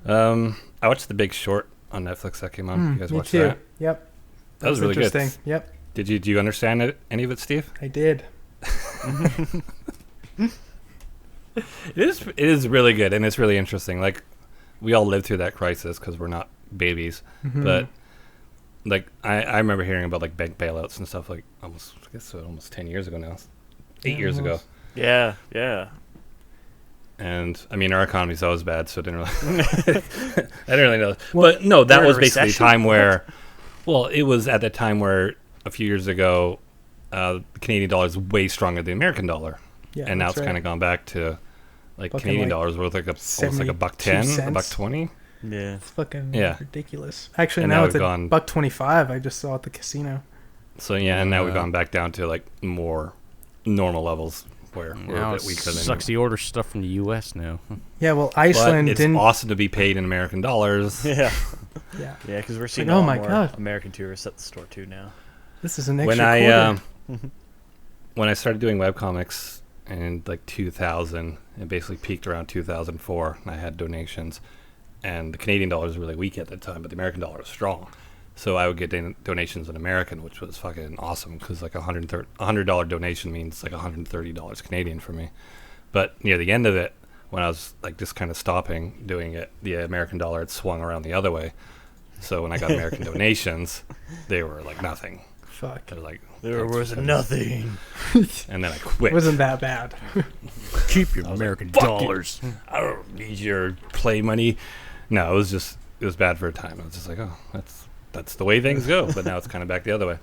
of. I watched The Big Short on Netflix that came on. You guys me watched too. that? Yep. That was really good. interesting. Yep, Do you understand any of it, Steve? I did. It is really good, and it's really interesting. Like, we all lived through that crisis because we're not babies, Mhm. but like I remember hearing about like bank bailouts and stuff like almost 10 years ago now, 8 years ago. almost. Yeah, yeah. And I mean, our economy's always bad, so I didn't really, I didn't really know. Well, But no, that we're in was a basically a recession? time where, well, it was at the time where a few years ago, the Canadian dollar is way stronger than the American dollar, Yeah, and now that's it's right. kind of gone back to like Fucking, Canadian like, dollars worth like almost like $0.72, $1.10, $1.20. Yeah. It's fucking Yeah. ridiculous. Actually, And now now it's we've a gone- $1.25. I just saw at the casino. So yeah, and now we've Uh, gone back down to like more normal levels where we're Now a it bit weaker than. sucks to order stuff from the U.S. now. Yeah, well, But Iceland it's didn't. awesome to be paid in American dollars. Yeah. Yeah, Yeah, because we're seeing Like, a oh lot my more God. American tourists at the store too now. this is an When extra I quarter. when I started doing webcomics in like 2000, it basically peaked around 2004. And I had donations, and the Canadian dollar was really weak at that time, but the American dollar was strong. So I would get donations in American, which was fucking awesome because like $100 donation means like $130 Canadian for me. But near the end of it, when I was like just kind of stopping doing it, the American dollar had swung around the other way. So when I got American donations, they were like nothing. Fuck. They were like They were thanks, worth thanks. nothing. And then I quit. It wasn't that bad. Keep your I was like, American "Fuck you." dollars. I don't need your play money. No, it was bad for a time. I was just like, oh, that's the way things go. But now it's kind of back the other way.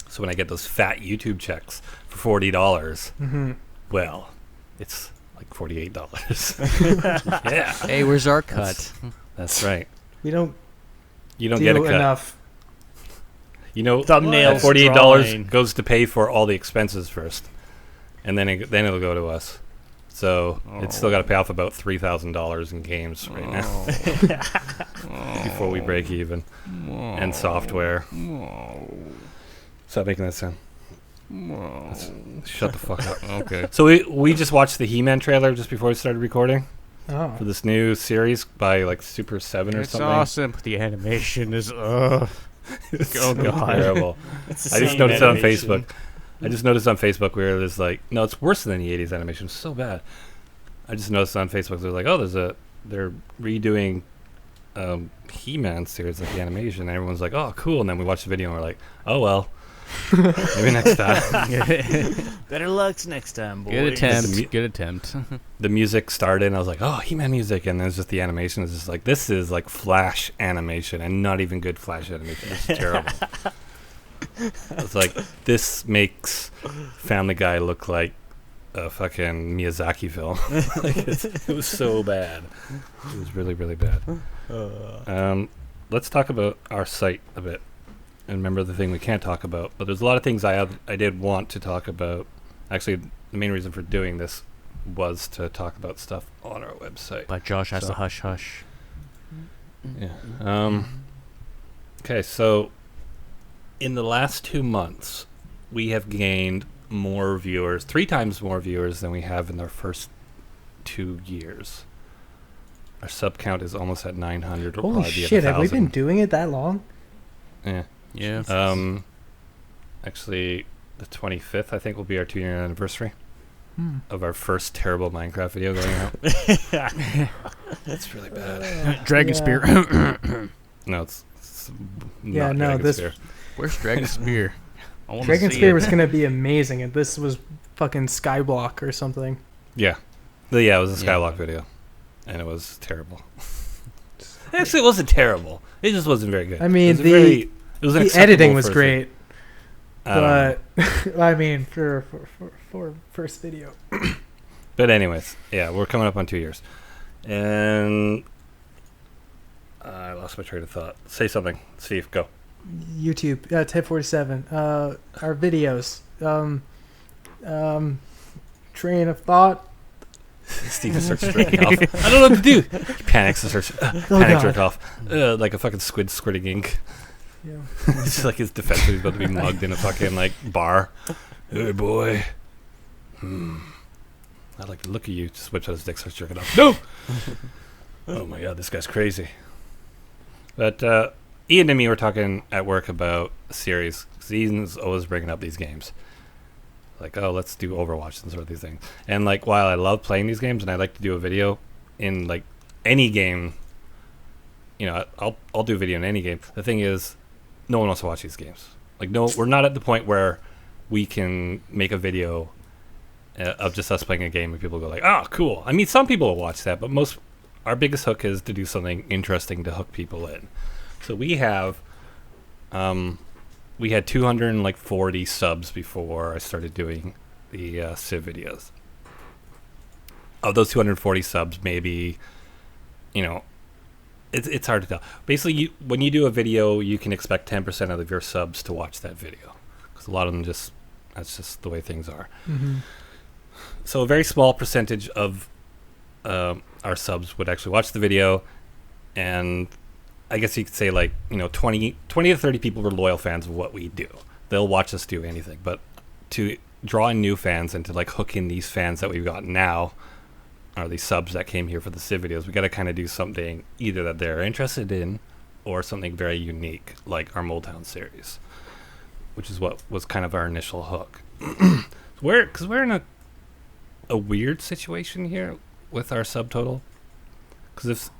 So when I get those fat YouTube checks for $40, hmm well, it's like $48. Yeah, Hey, where's our cut? that's right. We don't You don't do get a cut. enough. You know, Thumbnails, $48 drawing. goes to pay for all the expenses first, and then it'll go to us. So it's still got to pay off about $3,000 in games right now before we break even, and software. Stop making that sound. Shut the fuck up. Okay. So we just watched the He-Man trailer just before we started recording Oh, for this new series by like Super 7 or It's something. awesome. The animation is It's Oh, God. terrible. It's the I just same noticed it on animation. Facebook. I just noticed on Facebook where there's like, no, it's worse than the 80s animation. It's so bad. I just noticed on Facebook they're like, oh, they're redoing He-Man series like the animation. And everyone's like, oh, cool. And then we watch the video and we're like, oh well, maybe next time. Better luck next time, boys. good attempt. mu- Good attempt. The music started and I was like, oh, He-Man music. And then it's just the animation is just like, this is like Flash animation and not even good Flash animation. It's terrible. It's like, this makes Family Guy look like a fucking Miyazaki film. Like, it was so bad. It was really, really bad. Let's talk about our site a bit. And remember the thing we can't talk about. But there's a lot of things I did want to talk about. Actually, the main reason for doing this was to talk about stuff on our website. But Josh has So- to hush hush. Yeah. Okay, so in the last 2 months, we have gained more viewers, 3 times more viewers than we have in our first 2 years. Our sub count is almost at 900. We'll holy probably be at shit! Have we 1,000. been doing it that long? Yeah. Yeah. Actually, the 25th, I think, will be our 2-year anniversary Hmm. of our first terrible Minecraft video going out. That's really bad. Dragon Yeah. Spear. No, it's Yeah, not no, Dragon this- Spear. Where's Dragon Spear? I wanna Dragon see Spear it. was gonna be amazing, and this was fucking Skyblock or something. Yeah. Yeah, it was a Yeah. Skywalk video. And it was terrible. Actually, it wasn't terrible. It just wasn't very good. I mean, it was an The acceptable editing was first great, I don't know. but I mean, for first video, But anyways, yeah, we're coming up on 2 years. And I lost my train of thought. Say something. Steve, go. YouTube, 1047. Our videos, train of thought. Steve starts jerking off. I don't know what to do. He panics and starts Oh, panic God. jerk off. Like a fucking squid squirting ink. Yeah. It's like his defense when he's about to be mugged in a fucking like bar. Hey boy. I like the look of you. Just whips out his dick, starts jerking off. No! Oh my god, this guy's crazy. But Ian and me were talking at work about a series. 'Cause Ian's always bringing up these games. Like, oh, let's do Overwatch and sort of these things. And like, while I love playing these games and I like to do a video in like any game, you know, I'll do a video in any game. The thing is, no one wants to watch these games. Like, no, we're not at the point where we can make a video of just us playing a game and people go like, oh, cool. I mean, some people will watch that, but our biggest hook is to do something interesting to hook people in. So we had 240 subs before I started doing the Civ videos. Of those 240 subs, maybe, you know, it's hard to tell. Basically, when you do a video, you can expect 10% of your subs to watch that video. Because a lot of them that's just the way things are. Mm-hmm. So a very small percentage of our subs would actually watch the video, and I guess you could say, like, you know, 20 to 30 people are loyal fans of what we do. They'll watch us do anything. But to draw in new fans and to like hook in these fans that we've got now, or these subs that came here for the Civ videos, we got to kind of do something either that they're interested in or something very unique, like our Moldtown series, which is what was kind of our initial hook. Because we're in a weird situation here with our subtotal. Because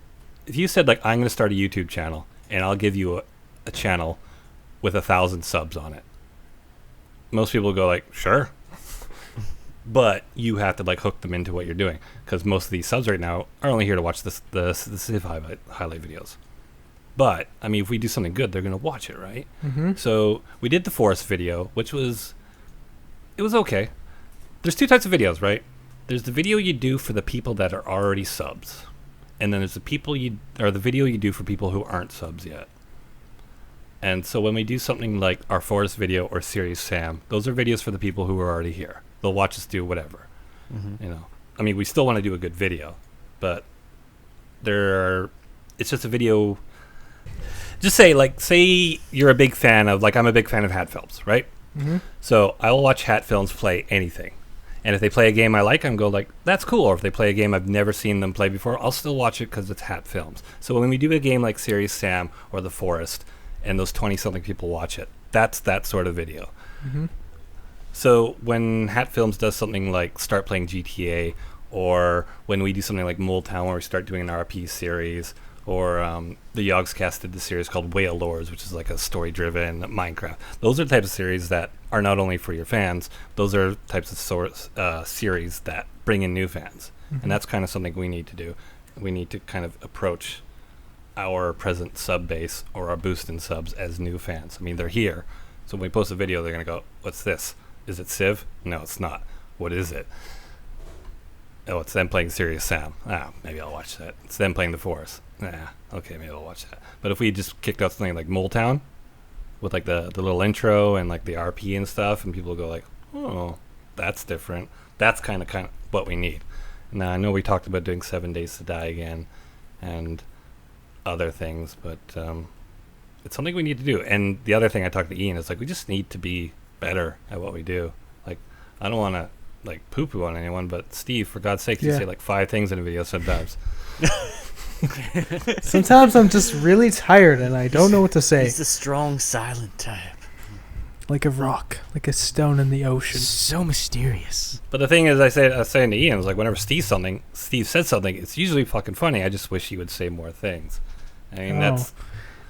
if you said, like, I'm going to start a YouTube channel and I'll give you a channel with 1,000 subs on it, most people go like, sure. But you have to like hook them into what you're doing, because most of these subs right now are only here to watch the Civ highlight videos. But I mean, if we do something good, they're going to watch it, right? Mm-hmm. So we did the Forest video, which was okay. There's two types of videos, right? There's the video you do for the people that are already subs, and then there's the video you do for people who aren't subs yet. And so when we do something like our Forest video or Serious Sam, those are videos for the people who are already here. They'll watch us do whatever. Mm-hmm. You know, I mean, we still want to do a good video, but it's just a video. Just say you're a big fan of, like, I'm a big fan of Hat Films, right? Mm-hmm. So I will watch Hat Films play anything. And if they play a game I like, I'm go like, that's cool. Or if they play a game I've never seen them play before, I'll still watch it because it's Hat Films. So when we do a game like Serious Sam or The Forest, and those 20-something people watch it, that's that sort of video. Mm-hmm. So when Hat Films does something like start playing GTA, or when we do something like Moldtown where we start doing an RP series, or the Yogscast did the series called Whale Lords, which is like a story-driven Minecraft. Those are the types of series that are not only for your fans, those are types of series that bring in new fans. Mm-hmm. And that's kind of something we need to do. We need to kind of approach our present sub base or our boost in subs as new fans. I mean, they're here. So when we post a video, they're going to go, what's this? Is it Civ? No, it's not. What is it? Oh, it's them playing Serious Sam. Ah, maybe I'll watch that. It's them playing The Forest. Nah, okay, maybe I'll watch that. But if we just kicked out something like Moldtown with like the little intro and like the RP and stuff, and people go like, oh, that's different. That's kind of what we need. Now, I know we talked about doing 7 Days to Die again and other things, but it's something we need to do. And the other thing I talked to Ian is like, we just need to be better at what we do. Like, I don't want to like poo-poo on anyone, but Steve, for God's sake, you say like 5 things in a video sometimes. Sometimes I'm just really tired and I don't know what to say. He's the strong, silent type. Like a rock, like a stone in the ocean. So mysterious. But the thing is, I was saying to Ian, was like, whenever Steve said something, it's usually fucking funny. I just wish he would say more things. I mean,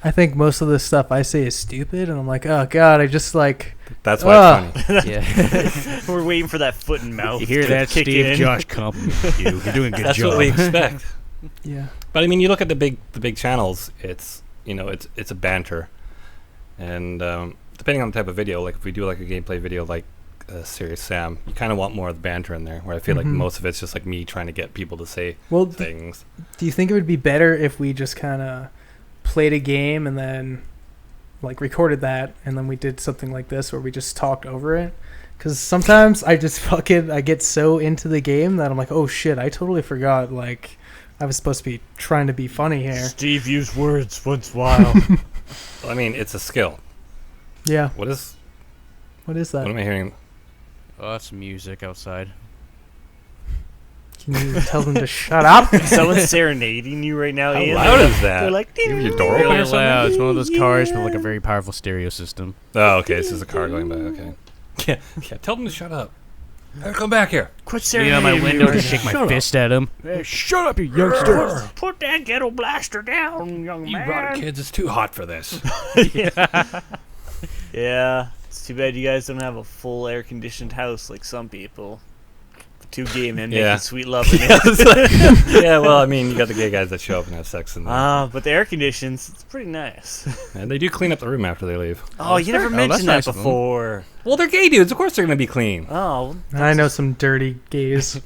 I think most of the stuff I say is stupid, and I'm like, oh god, I just like. That's why it's funny. Yeah. We're waiting for that foot and mouth. You hear to that, kick Steve? in. Josh compliment you. You're doing a good That's job. what we expect. Yeah. But I mean, you look at the big channels. It's it's a banter, and depending on the type of video, like if we do like a gameplay video like Serious Sam, you kind of want more of the banter in there. Where I feel like most of it's just like me trying to get people to say things. Do you think it would be better if we just kind of played a game and then like recorded that, and then we did something like this where we just talked over it? Because sometimes I just I get so into the game that I'm like, oh shit, I totally forgot like I was supposed to be trying to be funny here. Steve used words once in a while. Well, I mean, it's a skill. Yeah. What is that? What am I hearing? Oh, that's music outside. Can you tell them to shut up? Someone's serenading you right now, How Ian. loud is that? They're like, Leave your door open Really or something? loud. It's one of those cars with like a very powerful stereo system. Oh, okay. This is a car going by. Okay. Yeah. Tell them to shut up. Hey, come back here. quit Lean serenading on my me window right to now. shake my fist at him. Hey, shut up, you youngster! Put that ghetto blaster down, young You man. brought kids. It's too hot for this. Yeah, it's too bad you guys don't have a full air-conditioned house like some people. Two gay men Yeah. making sweet love in it. Yeah. Well, I mean, you got the gay guys that show up and have sex in there, But the air conditions, it's pretty nice. and they do clean up the room after they leave. Oh, you never that's mentioned that nice of them. before. Well, they're gay dudes. Of course, they're gonna be clean. Oh, I know some dirty gays.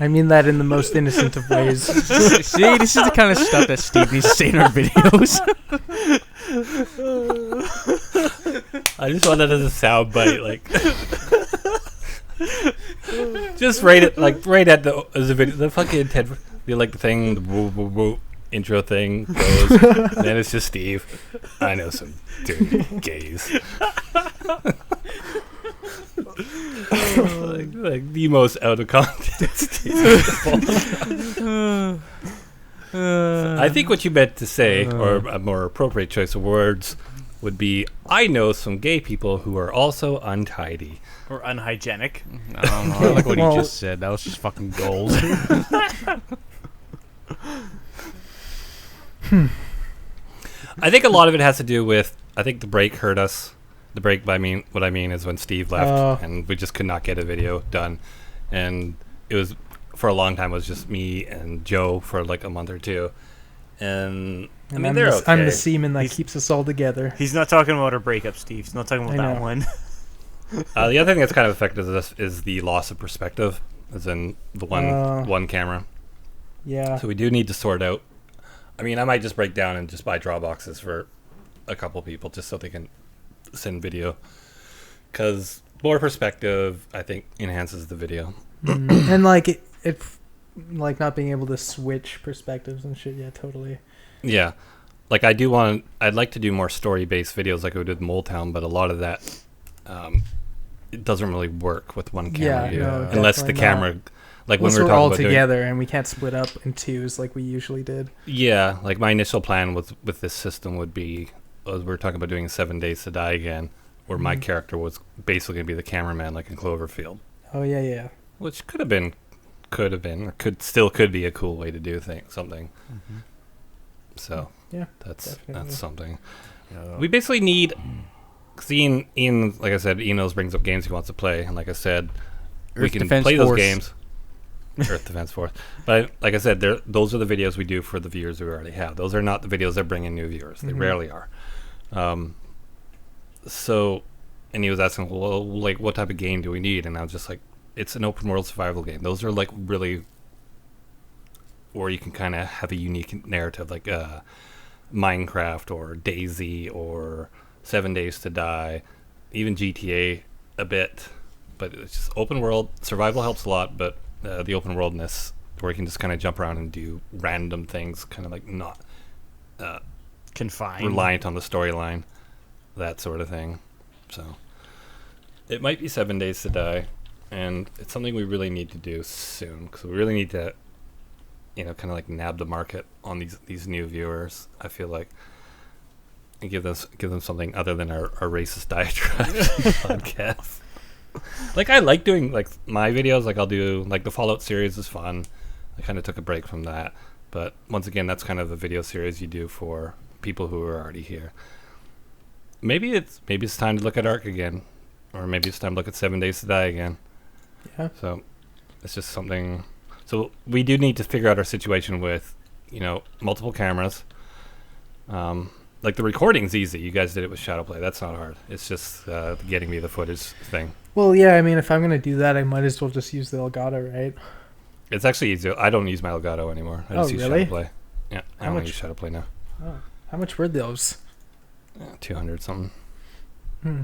I mean that in the most innocent of ways. See, this is the kind of stuff that Steve needs to say in our videos. I just want that as a sound bite, like. Just right at the as a video, the fucking the thing, the woo, woo, woo, intro thing goes, then it's just Steve. I know some dirty gays. like the most out of context. I think what you meant to say, or a more appropriate choice of words, would be, I know some gay people who are also untidy. or unhygienic. I don't know. I like what Well- he just said. That was just fucking gold. I think a lot of it has to do with, I think the break hurt us. The break, what I mean is when Steve left Oh. and we just could not get a video done. And it was, for a long time, it was just me and Joe for like a month or two. And I mean, I'm they're the, I'm okay. the semen that He's- keeps us all together. He's not talking about our breakup, Steve. He's not talking about I that know. one. The other thing that's kind of affected this is the loss of perspective, as in the one camera. Yeah. So we do need to sort out. I mean, I might just break down and just buy draw boxes for a couple people just so they can send video. Because more perspective, I think, enhances the video. And like it, like not being able to switch perspectives and shit. Yeah, totally. Yeah. Like, I'd like to do more story-based videos like we did in Moletown, but a lot of that, it doesn't really work with one camera. Yeah, no, unless the definitely camera, like when Unless we were we're talking all about together and we can't split up in twos like we usually did. Yeah, like my initial plan with this system would be, we were talking about doing 7 Days to Die again, where my character was basically going to be the cameraman, like in Cloverfield, Oh yeah. which could be a cool way to do something. So Yeah, that's definitely. something. We basically need. Cause Ian, like I said, Ian always brings up games he wants to play, and like I said, we Earth can Defense play Force. those games. Earth Defense Force, but like I said, those are the videos we do for the viewers we already have. Those are not the videos that bring in new viewers. They rarely are. So, and he was asking, well, like, what type of game do we need? And I was just like, it's an open world survival game. Those are like really, or you can kind of have a unique narrative, like Minecraft or DayZ or 7 Days to Die, even GTA a bit. But it's just open world. Survival helps a lot, but the open worldness, where you can just kind of jump around and do random things, kind of like not Confined. reliant on the storyline, that sort of thing. So it might be 7 Days to Die, and it's something we really need to do soon, because we really need to, kind of like nab the market on these new viewers. I feel like, and give them something other than our racist diatribe podcast. Like, I like doing like my videos. Like, I'll do like the Fallout series is fun. I kind of took a break from that, but once again, that's kind of a video series you do for people who are already here. Maybe it's time to look at Ark again, or maybe it's time to look at 7 Days to Die again. Yeah. So it's just something. So we do need to figure out our situation with, multiple cameras. Like the recording's easy. You guys did it with Shadowplay. That's not hard. It's just getting me the footage thing. Well, yeah. I mean, if I'm gonna do that, I might as well just use the Elgato, right? It's actually easy. I don't use my Elgato anymore. I just use really? Shadowplay. Yeah, I How only much- use Shadowplay now. Oh, how much were those? 200 something. Hmm.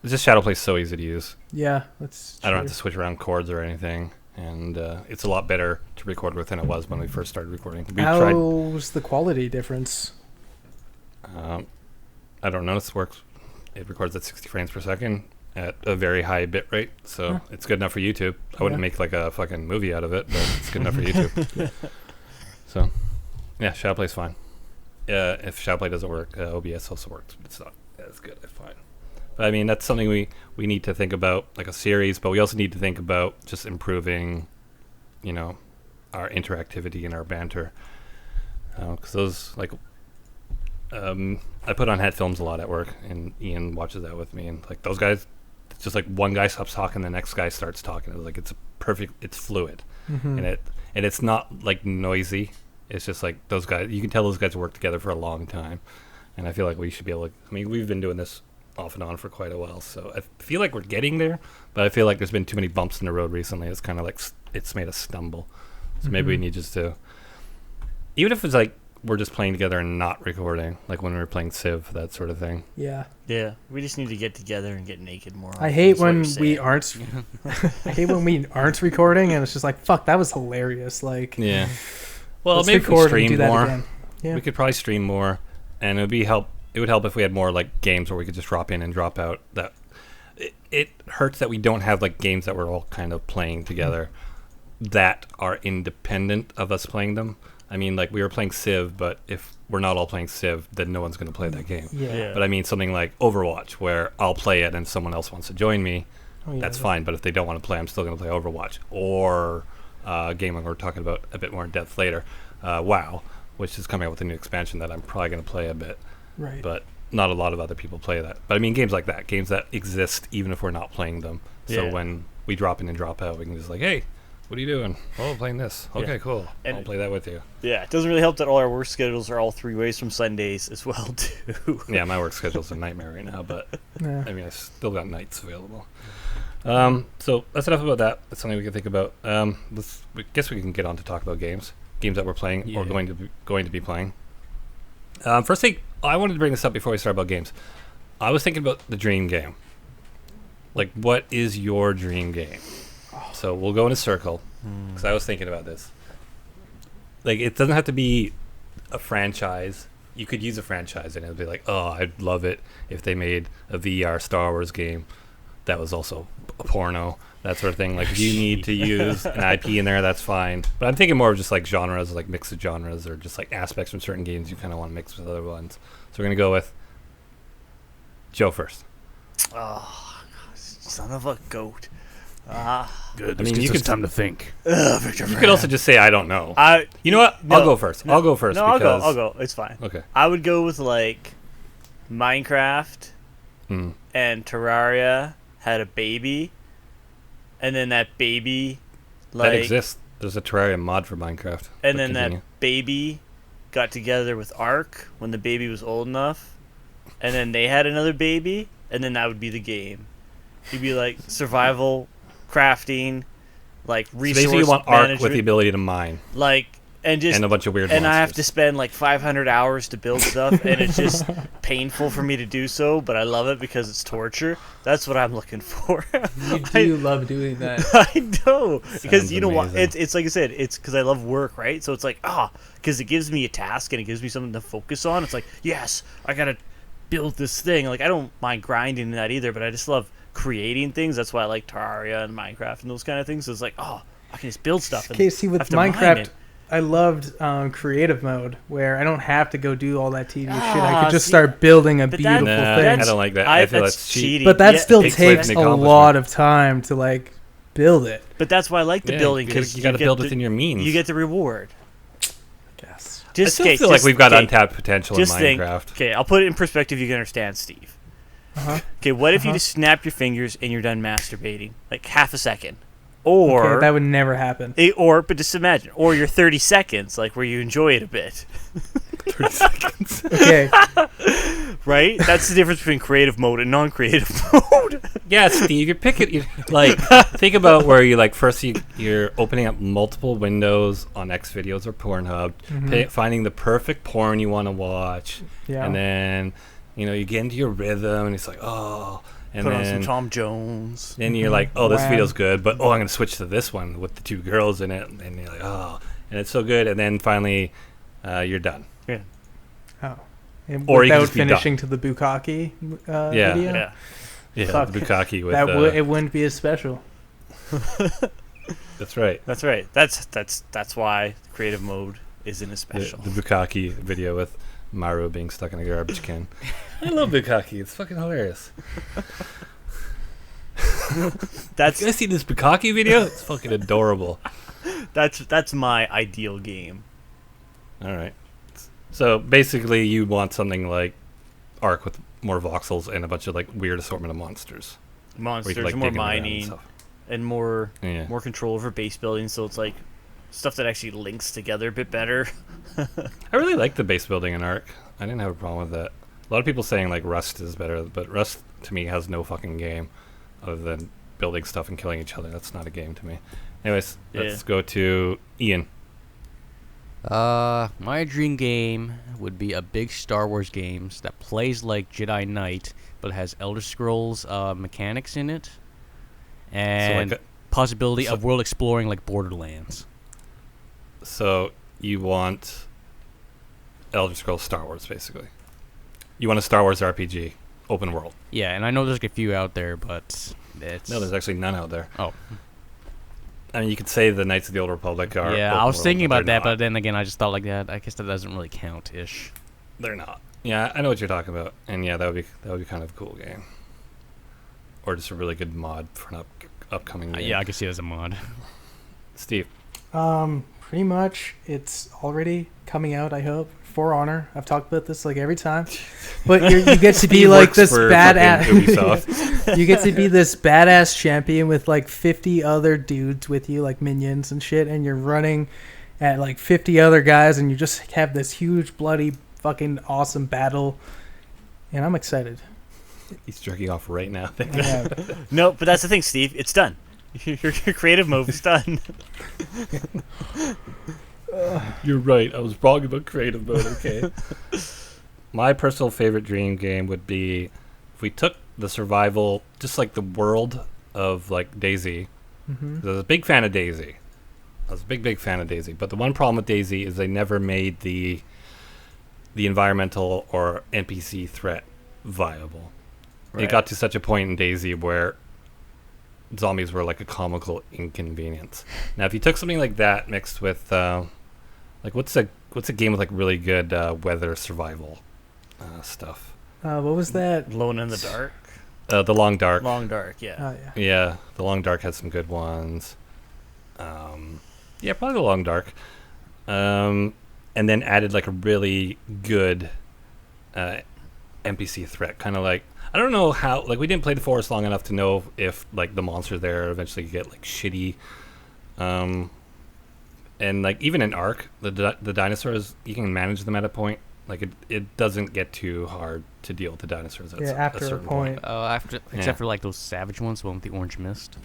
It's just Shadowplay's so easy to use. Yeah, that's. I don't have true. to switch around chords or anything, and it's a lot better to record with than it was when we first started recording. We tried. How's the quality difference? I don't notice. Works. It records at 60 frames per second, at a very high bit rate, so Huh. it's good enough for YouTube. I wouldn't Yeah. make like a fucking movie out of it, but it's good enough for YouTube. So, yeah, Shadowplay's fine. If Shadowplay doesn't work, OBS also works, but it's not as good. It's fine. But I mean, that's something we need to think about, like a series, but we also need to think about just improving, you know, our interactivity and our banter. Because those, like, I put on Headfilms a lot at work, and Ian watches that with me, and like those guys, it's just like one guy stops talking, the next guy starts talking. It's like it's fluid, Mhm. and it's not like noisy. It's just like those guys. You can tell those guys work together for a long time, and I feel like we should be able to. I mean, we've been doing this off and on for quite a while, so I feel like we're getting there. But I feel like there's been too many bumps in the road recently. It's kind of like it's made us stumble. So maybe we Mhm. need just to, even if it's like we're just playing together and not recording, like when we were playing Civ, that sort of thing. Yeah. Yeah, we just need to get together and get naked more often. I hate is what when you're we saying. aren't. I hate when we aren't recording, and it's just like, fuck, that was hilarious. Like, Yeah. Well, let's maybe if we record and do streamed that more. again. Yeah. We could probably stream more, and it would help if we had more like games where we could just drop in and drop out. That it hurts that we don't have like games that we're all kind of playing together that are independent of us playing them. I mean, like we were playing Civ, but if we're not all playing Civ, then no one's going to play that game. Yeah. Yeah. But I mean something like Overwatch, where I'll play it and someone else wants to join me. Oh, yeah, That's fine. But if they don't want to play, I'm still going to play Overwatch or a game we're talking about a bit more in depth later, WoW, which is coming out with a new expansion that I'm probably going to play a bit. Right. But not a lot of other people play that. But I mean, games like that, games that exist even if we're not playing them. So Yeah. when we drop in and drop out, we can just like, hey, what are you doing? Oh, playing this. Yeah. Okay, cool. And- I'll play that with you. Yeah, it doesn't really help that all our work schedules are all 3 ways from Sundays as well, too. Yeah, my work schedule's a nightmare right now, but Yeah. I mean, I still got nights available. So that's enough about that. That's something we can think about. I guess we can get on to talk about games that we're playing or Yeah. going to be playing. First thing, I wanted to bring this up before we start about games. I was thinking about the dream game. Like, what is your dream game? So we'll go in a circle because I was thinking about this. Like, it doesn't have to be a franchise. You could use a franchise and it would be like, oh, I'd love it if they made a VR Star Wars game that was also a porno, that sort of thing. Like, if you need to use an IP in there, that's fine. But I'm thinking more of just like genres, like mix of genres, or just like aspects from certain games you kind of want to mix with other ones. So we're going to go with Joe first. Oh, son of a goat. Good. I mean, you could time to think. Victor You could also just say, I don't know. I, You know what? No, I'll go first. no, I'll go first. no, I'll because go. It's fine. Okay. I would go with, like, Minecraft Hmm. and Terraria had a baby, and then that baby, That like, exists. There's a Terraria mod for Minecraft. and But then continue. that baby got together with Ark when the baby was old enough, and then they had another baby, and then that would be the game. It'd be like survival, crafting, like So resource basically, you want Ark management, with the ability to mine like, and just and a bunch of weird and monsters. I have to spend like 500 hours to build stuff, and it's just painful for me to do so, but I love it because it's torture. That's what I'm looking for. You do love doing that. I know, because Sounds you know what? amazing. It's like I said, it's because I love work, right? So it's like because it gives me a task and it gives me something to focus on. It's like, yes, I gotta build this thing. Like, I don't mind grinding that either, but I just love creating things. That's why I like Terraria and Minecraft and those kind of things. So it's like, I can just build stuff. And Okay, see, with have to mine Minecraft, it. I loved creative mode where I don't have to go do all that tedious shit. I Ah, could just see, start building a but that- beautiful Nah, thing. I don't like that. I feel that's that's cheap. cheating. But that Yeah, still takes away takes from a the lot of time to like build it. But that's why I like the Yeah, building, because because you got to get build the- within your means. You get the reward. Yes. I Just still okay, feel like just- we've got okay, untapped potential in Just think. Minecraft. Okay, I'll put it in perspective. You can understand, Steve. Uh-huh. Okay, what if you Uh-huh. just snap your fingers and you're done masturbating, like half a second, or Okay, that would never happen. but just imagine, or your 30 seconds, like where you enjoy it a bit, 30 seconds. Okay. right? That's the difference between creative mode and non-creative mode. Yeah, Steve, you're picking. Like, think about where you like first you're opening up multiple windows on Xvideos or Pornhub, Mhm. finding the perfect porn you want to watch, Yeah. and then you get into your rhythm, and it's like, oh, and Put on some then Tom Jones. then you're like, oh, this Wow. video's good, but I'm gonna switch to this one with the 2 girls in it, and you're like, oh, and it's so good, and then finally, you're done. Oh. And Or you could without just be done. finishing to the Bukkake Yeah. video. Yeah. Yeah, Fuck. the bukkake with That it wouldn't be as special. that's right. That's right. That's why creative mode isn't as special. The bukkake video with Maru being stuck in a garbage can. I love bukkake. It's fucking hilarious. That's You guys see this bukkake video? It's fucking adorable. that's my ideal game. All right. So basically, you want something like Ark with more voxels and a bunch of like weird assortment of monsters. Where you Monsters, can, like, more dig around and mining, stuff. and more Yeah. control over base building. So it's like stuff that actually links together a bit better. I really like the base building in Ark. I didn't have a problem with that. A lot of people saying like Rust is better, but Rust to me has no fucking game other than building stuff and killing each other. That's not a game to me. Anyways, let's go to Ian. My dream game would be a big Star Wars game that plays like Jedi Knight, but has Elder Scrolls mechanics in it, and like possibility so- of world exploring like Borderlands. So you want Elder Scrolls Star Wars, basically. You want a Star Wars RPG, open world. Yeah, and I know there's like a few out there, but it's No, there's actually none out there. Oh. I mean, you could say the Knights of the Old Republic are. yeah. open I was world, thinking about they're that, not. but then again, I just thought like that. I guess that doesn't really count ish. They're not. Yeah, I know what you're talking about, and yeah, that would be kind of a cool game, or just a really good mod for an upcoming game. Yeah, I can see it as a mod. Steve. Pretty much, it's already coming out. I hope For Honor. I've talked about this like every time, but you get to be Steve like works this for badass. fucking Ubisoft. You get to be this badass champion with like 50 other dudes with you, like minions and shit, and you're running at like 50 other guys, and you just have this huge, bloody, fucking awesome battle. And I'm excited. He's jerking off right now. Yeah. No, but that's the thing, Steve. It's done. Your creative mode is done. You're right. I was wrong about creative mode. Okay. My personal favorite dream game would be if we took the survival, just like the world of like DayZ. hmm I was a big fan of DayZ. I was a big fan of DayZ. But the one problem with DayZ is they never made the environmental or NPC threat viable. It Right. got to such a point in DayZ where zombies were like a comical inconvenience. Now, if you took something like that mixed with like what's a game with like really good weather survival stuff? What was that? Alone in the dark. The Long Dark. Long dark. Yeah. Oh yeah. Yeah, the Long Dark had some good ones. Yeah, probably the Long Dark. And then added like a really good NPC threat, kind of like I don't know how. Like we didn't play the forest long enough to know if like the monsters there eventually get like shitty. And like even in Ark, the dinosaurs you can manage them at a point. Like it doesn't get too hard to deal with the dinosaurs at Yeah, after a certain point. Except for like those savage ones, the one with the orange mist.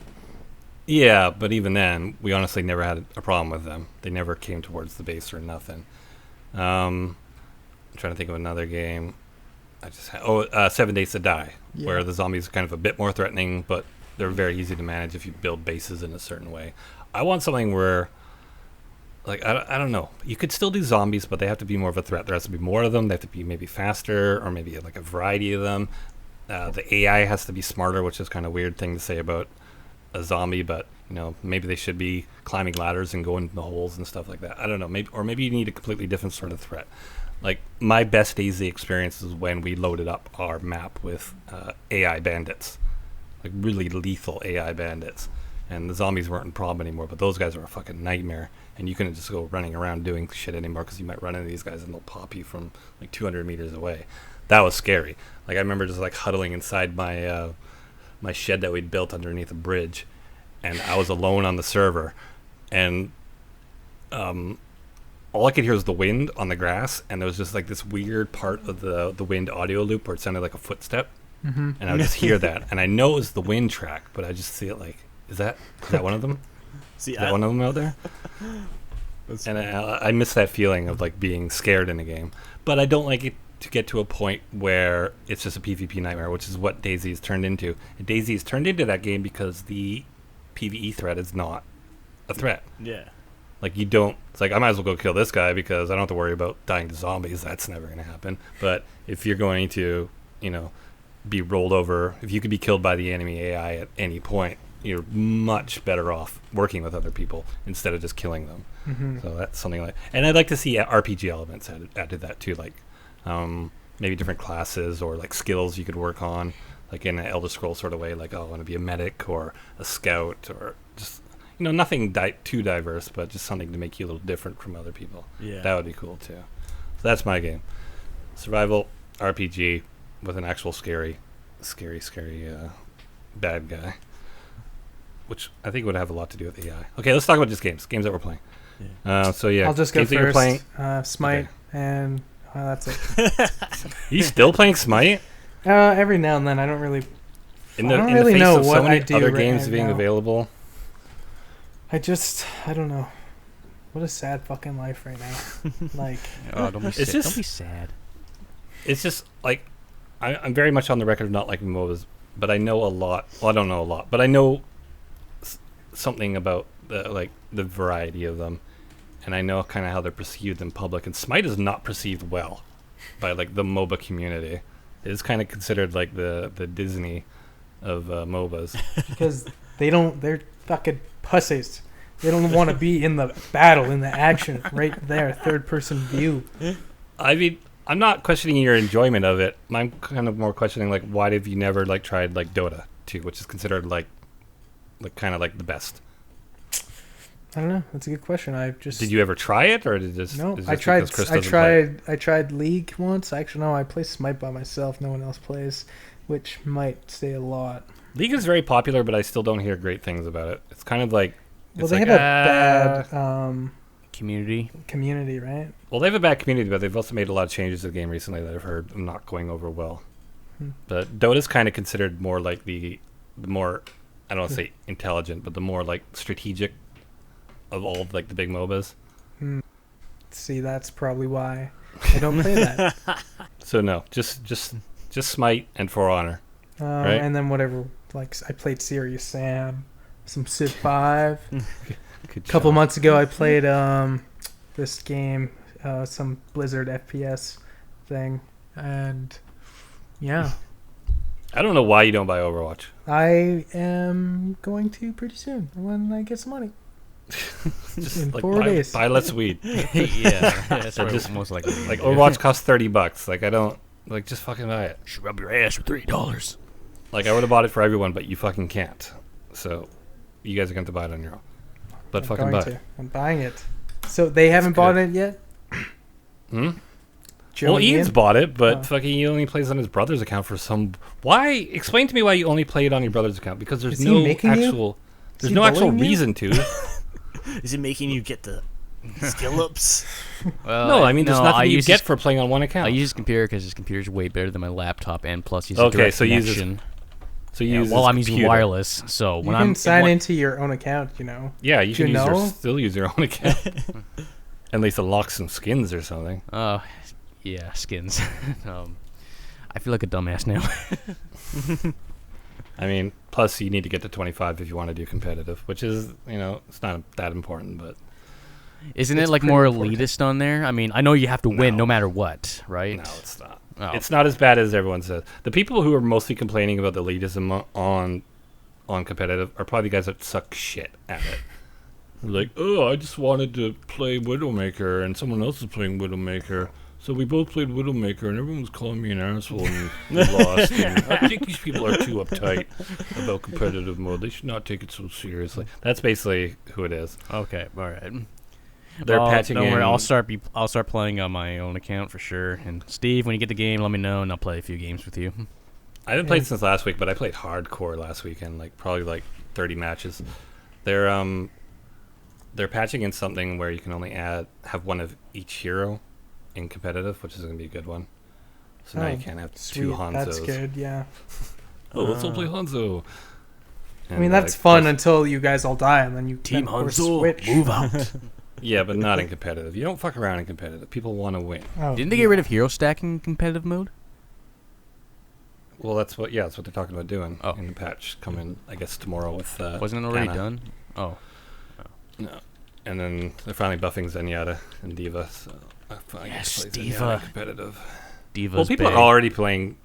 Yeah, but even then, we honestly never had a problem with them. They never came towards the base or nothing. I'm trying to think of another game. I just 7 Days to Die, Yeah. where the zombies are kind of a bit more threatening, but they're very easy to manage if you build bases in a certain way. I want something where, like, I don't know. You could still do zombies, but they have to be more of a threat. There has to be more of them. They have to be maybe faster, or maybe like a variety of them. The AI has to be smarter, which is kind of a weird thing to say about a zombie, but you know, maybe they should be climbing ladders and going into holes and stuff like that. I don't know. Maybe you need a completely different sort of threat. Like my best DayZ experience is when we loaded up our map with AI bandits, like really lethal AI bandits, and the zombies weren't a problem anymore. But those guys are a fucking nightmare, and you couldn't just go running around doing shit anymore because you might run into these guys and they'll pop you from like 200 meters away. That was scary. Like I remember just like huddling inside my my shed that we'd built underneath a bridge, and I was alone on the server, and all I could hear was the wind on the grass, and there was just like this weird part of the wind audio loop where it sounded like a footstep, Mm-hmm. and I would just hear that, and I know it was the wind track, but I just see it like, is that one of them? See, Is that one of them out there? That's And I miss that feeling of like being scared in a game, but I don't like it to get to a point where it's just a PvP nightmare, which is what DayZ has turned into. And DayZ has turned into that game because the PvE threat is not a threat. yeah. Like you don't. It's like I might as well go kill this guy because I don't have to worry about dying to zombies. That's never going to happen. But if you're going to, you know, be rolled over. If you could be killed by the enemy AI at any point, you're much better off working with other people instead of just killing them. Mm-hmm. So that's something like, and I'd like to see RPG elements added to that too, like maybe different classes or like skills you could work on, like in an Elder Scrolls sort of way, like, oh, I want to be a medic or a scout, or just, nothing too diverse, but just something to make you a little different from other people. Yeah. That would be cool too. So that's my game. Survival RPG with an actual scary bad guy, which I think would have a lot to do with AI. Okay, let's talk about just games that we're playing. So yeah, I'll just go games that you're playing. first. Smite, Okay. and that's it. You still playing Smite? Every now and then, I don't really. In I don't the really face know of so what many I do other right games being now. available. I don't know. What a sad fucking life right now. Like, Oh, don't be It's sad. just- Don't be sad. It's just like I'm very much on the record of not liking MOBAs, but I know a lot. Well, I don't know a lot, but I know something about the variety of them, and I know kind of how they're perceived in public. And Smite is not perceived well by like the MOBA community. It is kind of considered like the Disney of MOBAs. because they're fucking pussies. They don't want to be in the battle, in the action, right there, third person view. I mean, I'm not questioning your enjoyment of it. I'm kind of more questioning like, why have you never like tried like Dota 2, which is considered like kind of like the best. I don't know. That's a good question. I've just Did you ever try it, or did it just? No, is I just tried. because Chris I doesn't play it? tried League once. Actually, no, I play Smite by myself. No one else plays, which might say a lot. League is very popular, but I still don't hear great things about it. It's kind of like Well, it's they like, have a bad Community. community, right? well, they have a bad community, but they've also made a lot of changes to the game recently that I've heard not going over well. But Dota's kind of considered more like the more, I don't want to say intelligent, but the more like strategic of all of like the big MOBAs. See, that's probably why I don't play that. So no, just Smite and For Honor. Right. And then whatever. Like I played Serious Sam, some Civ 5. Good couple job. months ago, I played this game, some Blizzard FPS thing, and yeah, I don't know why you don't buy Overwatch. I am going to pretty soon when I get some money. Just In like 4 days. buy less weed. Yeah, that's I what just- it most likely. Like Overwatch costs $30. Like I don't like just fucking buy it. Should rub your ass for $3. Like I would have bought it for everyone, but you fucking can't. So you guys are going to buy it on your own. But I'm fucking going buy it. to. I'm buying it. So they haven't bought good. it yet. Hmm? Joe Well, and Ian's Ian? bought it, but Oh. fucking he only plays on his brother's account for some. Why? Explain to me why you only play it on your brother's account, because there's Is he no making you? actual. There's he no actual bullying you? reason to. Is it making you get the skill ups? Well, No, I mean there's no, nothing I you use get his- for playing on one account. I use his computer because his computer's way better than my laptop, and plus he's Okay, a direct so you use his connection. so you Yeah, use while his I'm using computer. wireless, so You when can I'm sign when- into your own account, you know. Yeah, you Do can you know? still use your own account. At least unlock some skins or something. Yeah, skins. I feel like a dumbass now. I mean, plus you need to get to 25 if you want to do competitive, which is, it's not that important, but Isn't It's it like pretty more important. elitist on there? I mean, I know you have to win No. no matter what, right? no, it's not. Oh. It's not as bad as everyone says. The people who are mostly complaining about the elitism on competitive are probably the guys that suck shit at it. Like, oh, I just wanted to play Widowmaker, and someone else is playing Widowmaker. So we both played Widowmaker, and everyone was calling me an asshole, and we lost. And I think these people are too uptight about competitive mode. They should not take it so seriously. That's basically who it is. Okay, all right. They're Well, patching don't in. worry, I'll start playing on my own account for sure. And Steve, when you get the game, let me know, and I'll play a few games with you. I haven't played since last week, but I played hardcore last weekend, probably 30 matches. They're patching in something where you can only have one of each hero in competitive, which is going to be a good one. So now Oh, you can't have Sweet, two Hanzos. that's good. Yeah. Oh, let's all play Hanzo. I mean, that's fun until you guys all die, and then you Team then, of course, Hanzo, switch. move out. Yeah, but not in competitive. You don't fuck around in competitive. People want to win. Oh, Didn't they get rid of hero stacking in competitive mode? Well, that's what they're talking about doing Oh. in the patch coming, I guess, tomorrow with. Wasn't it already Ana. done? Oh, No. And then they're finally buffing Zenyatta and Diva. So I finally get to Yes, play Diva. Zenyatta in competitive. Diva's Well, people big. are already playing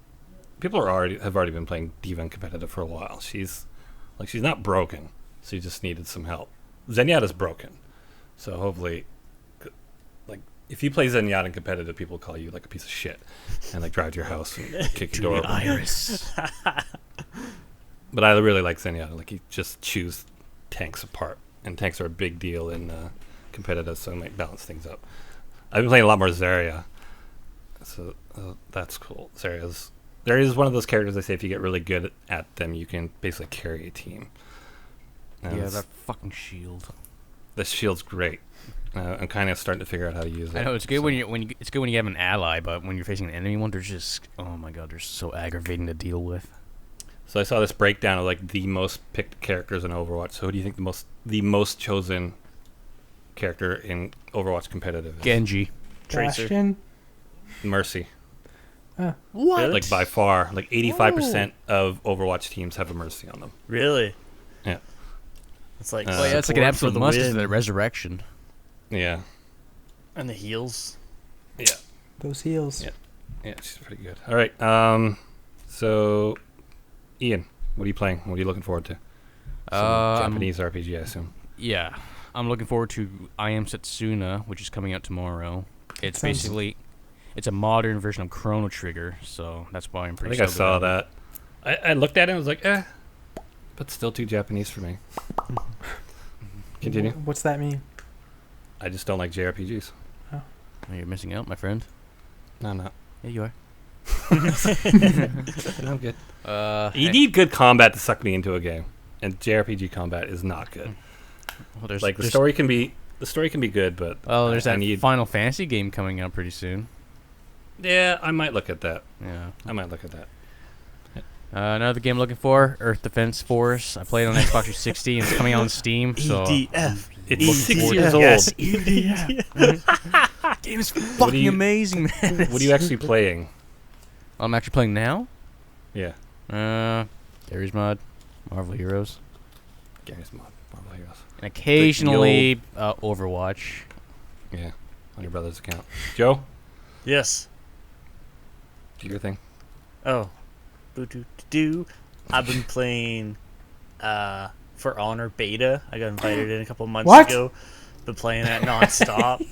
people have already been playing D.Va in competitive for a while. She's not broken. She just needed some help. Zenyatta's broken, so hopefully, like if you play Zenyatta in competitive, people call you like a piece of shit and like drive to your house and kick your door open. Iris. But I really like Zenyatta. Like he just chews tanks apart, and tanks are a big deal in competitive, so it might balance things up. I've been playing a lot more Zarya, so that's cool. Zarya is one of those characters I say if you get really good at them, you can basically carry a team. And Yeah, that fucking shield. the shield's great. I'm kind of starting to figure out how to use it. I know it's good so- it's good when you have an ally, but when you're facing an enemy one, they're just oh my god, they're so aggravating to deal with. So I saw this breakdown of like the most picked characters in Overwatch. So who do you think the most chosen character in Overwatch competitive is? Genji. Tracer. Bastion. Mercy. What? Like by far, like 85% of Overwatch teams have a Mercy on them. Really? Yeah. It's like Oh, yeah, It's like an support absolute for the must is win. the resurrection. Yeah. And the heals. Yeah. Those heels. Yeah. Yeah, she's pretty good. All right. So Ian, what are you playing? What are you looking forward to? Some Japanese RPG, I assume. Yeah, I'm looking forward to I Am Setsuna, which is coming out tomorrow. It's Sounds- basically it's a modern version of Chrono Trigger, so that's why I'm I pretty. think I stoked saw about that. I looked at it and was like, but still too Japanese for me. Continue. What's that mean? I just don't like JRPGs. it. Oh, you're missing out, my friend. No, I'm not. Yeah, you are. I'm good. You need good combat to suck me into a game, and JRPG combat is not good. Well, there's Like the there's- story can be good, but Well, there's I that need. Final Fantasy game coming out pretty soon. Yeah, I might look at that. Yeah. I might look at that. Another game I'm looking for, Earth Defense Force. I played it on Xbox 360 and it's coming out on Steam. So EDF. It's EDF. 6 years old. Yes, EDF. game is What do fucking you- amazing, man. What are you actually playing? I'm actually playing now. Yeah, Garry's Mod, Marvel Heroes, Gary's Mod, Marvel Heroes. and occasionally Overwatch. Yeah, on your brother's account. Joe, Yes. do your thing. Oh. Boo-doo-doo-doo. I've been playing For Honor beta. I got invited in a couple months What? ago. Been playing that nonstop.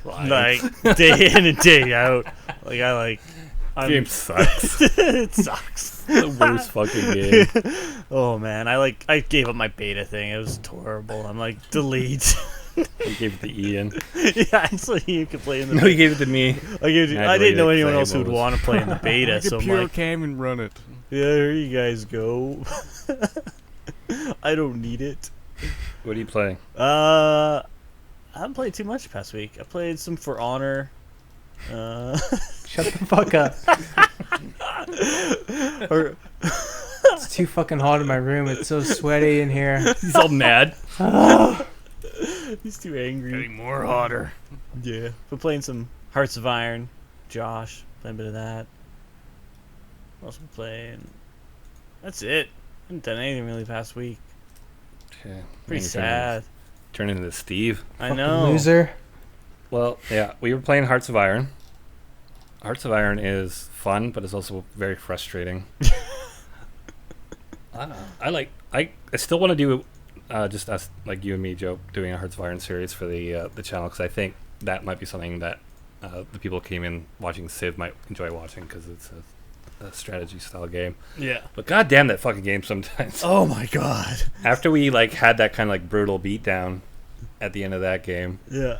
Like day in and day out. Game sucks. It sucks. The worst fucking game. Oh man, I gave up my beta thing. It was horrible. I'm like, delete. You gave it to Ian. Yeah, so you could play in the No, you gave it to me. I I didn't know deleted it 'cause anyone I else who'd was- want to play in the beta, so I'm like, cam and run it. yeah, here you guys go. I don't need it. What are you playing? I haven't played too much past week. I played some For Honor. Shut the fuck up. Or, It's too fucking hot in my room. It's so sweaty in here. He's all mad. he's too angry. more hotter. Yeah. We're playing some Hearts of Iron. Josh, playing a bit of that. What else we playing? That's it. Haven't done anything really past week. Okay. Pretty sad. Turn into Steve. I Fucking know. Loser. Well, yeah, we were playing Hearts of Iron. Hearts of Iron is fun, but it's also very frustrating. I still want to do just us, like you and me, Joe, doing a Hearts of Iron series for the channel, because I think that might be something that the people who came in watching Civ might enjoy watching, because it's a strategy style game. Yeah. But goddamn that fucking game sometimes. Oh my god. After we like had that kind of like brutal beatdown at the end of that game, Yeah.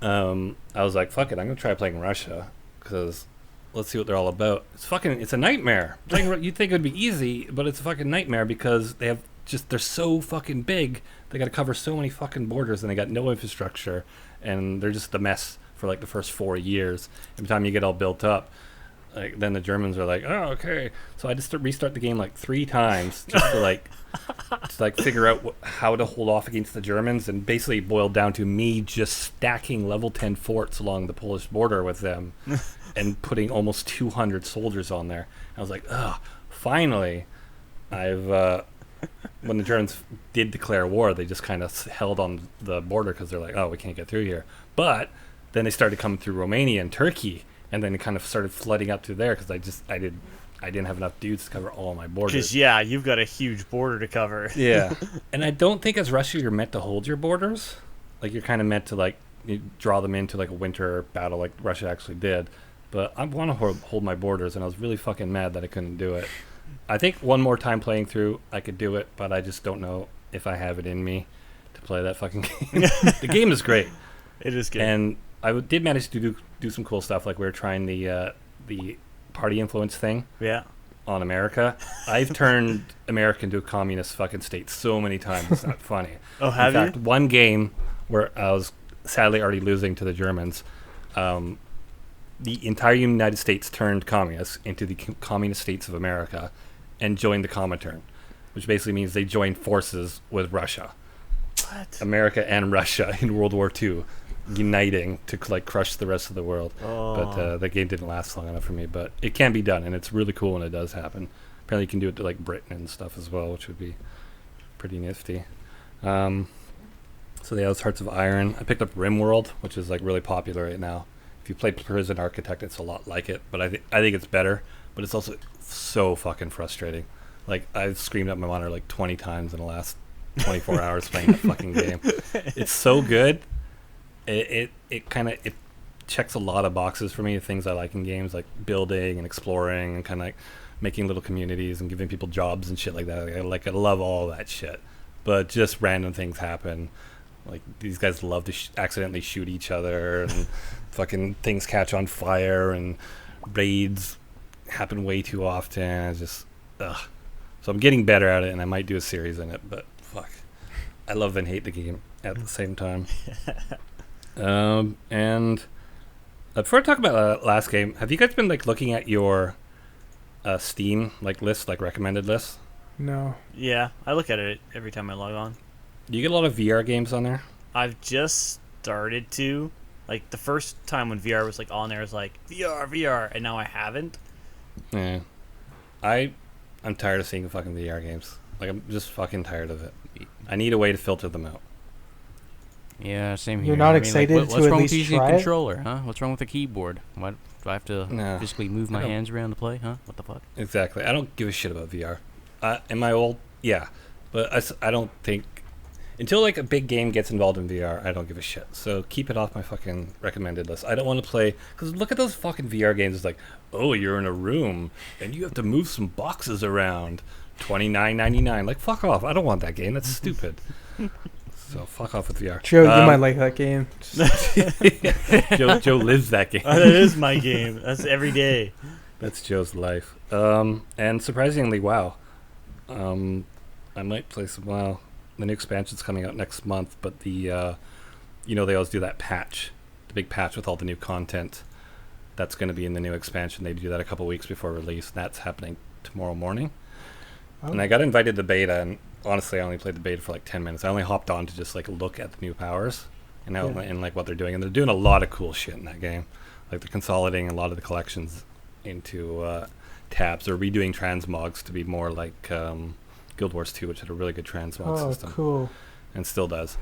I was like, fuck it, I'm gonna try playing Russia, because let's see what they're all about. It's a nightmare. You'd think it would be easy, but it's a fucking nightmare, because they're so fucking big. They got to cover so many fucking borders, and they got no infrastructure, and they're just a mess for like the first 4 years. Every time you get all built up, like then the Germans are like, oh, okay. So I just restart the game like 3 times just to like figure out how to hold off against the Germans, and basically it boiled down to me just stacking level 10 forts along the Polish border with them and putting almost 200 soldiers on there. I was like, oh, finally, when the Germans did declare war, they just kind of held on the border because they're like, oh, we can't get through here. But then they started coming through Romania and Turkey, and then it kind of started flooding up through there, because I did I didn't have enough dudes to cover all my borders. Because yeah, you've got a huge border to cover. Yeah, and I don't think as Russia you're meant to hold your borders. Like you're kind of meant to like you draw them into like a winter battle, like Russia actually did. But I want to hold my borders, and I was really fucking mad that I couldn't do it. I think one more time playing through, I could do it, but I just don't know if I have it in me to play that fucking game. The game is great, It is good. and I did manage to do some cool stuff. Like we were trying the party influence thing yeah. on America. I've turned America into a communist fucking state so many times. It's not funny. Oh, have In fact, you? one game where I was sadly already losing to the Germans, the entire United States turned communist into the communist states of America and joined the Comintern, which basically means they joined forces with Russia. What? America and Russia in World War II uniting to like crush the rest of the world. But Oh. the game didn't last long enough for me. But it can be done, and it's really cool when it does happen. Apparently, you can do it to like Britain and stuff as well, which would be pretty nifty. So yeah, those Hearts of Iron. I picked up RimWorld, which is like really popular right now. If you play Prison Architect, it's a lot like it, but I think it's better. But it's also so fucking frustrating. Like I've screamed at my monitor like 20 times in the last 24 hours playing that fucking game. It's so good. It kind of checks a lot of boxes for me, things I like in games, like building and exploring and kind of like making little communities and giving people jobs and shit like that. I love all that shit, but just random things happen. Like these guys love to accidentally shoot each other, and fucking things catch on fire, and raids happen way too often. It's just ugh. So I'm getting better at it, and I might do a series in it. But fuck, I love and hate the game at the same time. And before I talk about last game, have you guys been like looking at your Steam like list, like recommended lists? No. Yeah, I look at it every time I log on. Do you get a lot of VR games on there? I've just started to. Like, the first time when VR was, like, on there, it was like, VR, and now I haven't. Yeah. I'm tired of seeing fucking VR games. Like, I'm just fucking tired of it. I need a way to filter them out. Yeah, same here. You're not I mean, excited like, to what's at wrong with least using a try it? controller, huh? What's wrong with the keyboard? Why do I have to No. physically move my I don't- hands around to play, huh? What the fuck? Exactly. I don't give a shit about VR. Am I old? Yeah. But I don't think... Until, like, a big game gets involved in VR, I don't give a shit. So keep it off my fucking recommended list. I don't want to play... Because look at those fucking VR games. It's like, oh, you're in a room, and you have to move some boxes around. $29.99. Like, fuck off. I don't want that game. That's stupid. So fuck off with VR. Joe, you might like that game. Joe lives that game. That is my game. That's every day. That's Joe's life. And surprisingly, WoW. I might play some WoW. The new expansion's coming out next month, but they always do that patch, the big patch with all the new content that's going to be in the new expansion. They do that a couple weeks before release. That's happening tomorrow morning. Oh. And I got invited to beta, and honestly, I only played the beta for like 10 minutes. I only hopped on to just like look at the new powers and how Yeah. and like what they're doing. And they're doing a lot of cool shit in that game. Like they're consolidating a lot of the collections into tabs. They're redoing transmogs to be more like Guild Wars 2, which had a really good transmog Oh, system cool. and still does.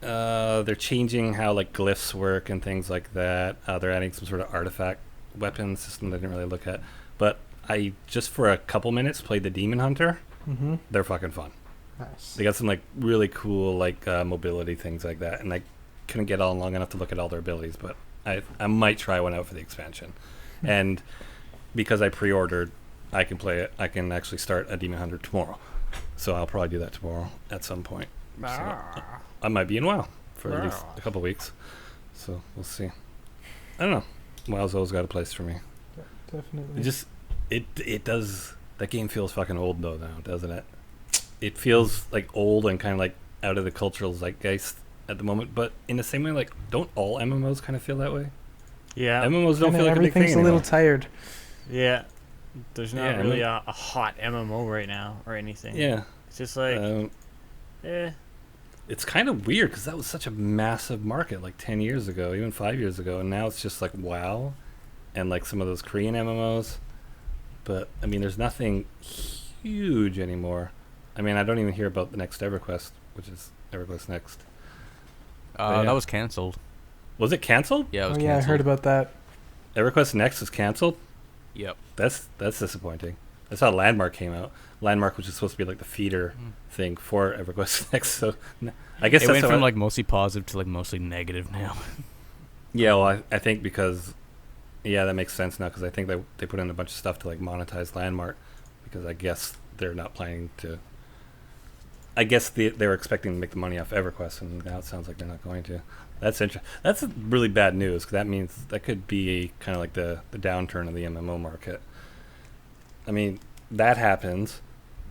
They're changing how like glyphs work and things like that. They're adding some sort of artifact weapon system that I didn't really look at. But I just for a couple minutes played the Demon Hunter. Mm-hmm. They're fucking fun. Nice. They got some like really cool like mobility things like that, and I couldn't get on long enough to look at all their abilities, but I might try one out for the expansion. And because I pre-ordered, I can play it. I can actually start a Demon Hunter tomorrow, so I'll probably do that tomorrow at some point. So, I might be in WoW for at least a couple weeks, so we'll see. I don't know. WoW's always got a place for me. Definitely. It does. That game feels fucking old though now, doesn't it? It feels like old and kind of like out of the cultural zeitgeist at the moment. But in the same way, like, don't all MMOs kind of feel that way? Yeah. MMOs don't Kinda feel like a big thing everything's a little anymore. tired. Yeah. There's not Yeah, I really mean- a hot MMO right now or anything. Yeah. It's just like, eh. It's kind of weird because that was such a massive market like 10 years ago, even 5 years ago, and now it's just like WoW and like some of those Korean MMOs. But I mean, there's nothing huge anymore. I mean, I don't even hear about the next EverQuest, which is EverQuest Next. Yeah. That was canceled. Was it canceled? Yeah, it was Oh canceled. yeah, I heard about that. EverQuest Next is canceled? Yep. That's disappointing. That's how Landmark came out. Landmark was just supposed to be like the feeder thing for EverQuest Next. So I guess It that's went from how like mostly positive to like mostly negative now. yeah. Well, I think because that makes sense now because I think they put in a bunch of stuff to like monetize Landmark because I guess they're not planning to. I guess they were expecting to make the money off EverQuest, and now it sounds like they're not going to. That's interesting. That's really bad news because that means that could be kind of like the downturn of the MMO market. I mean, that happens.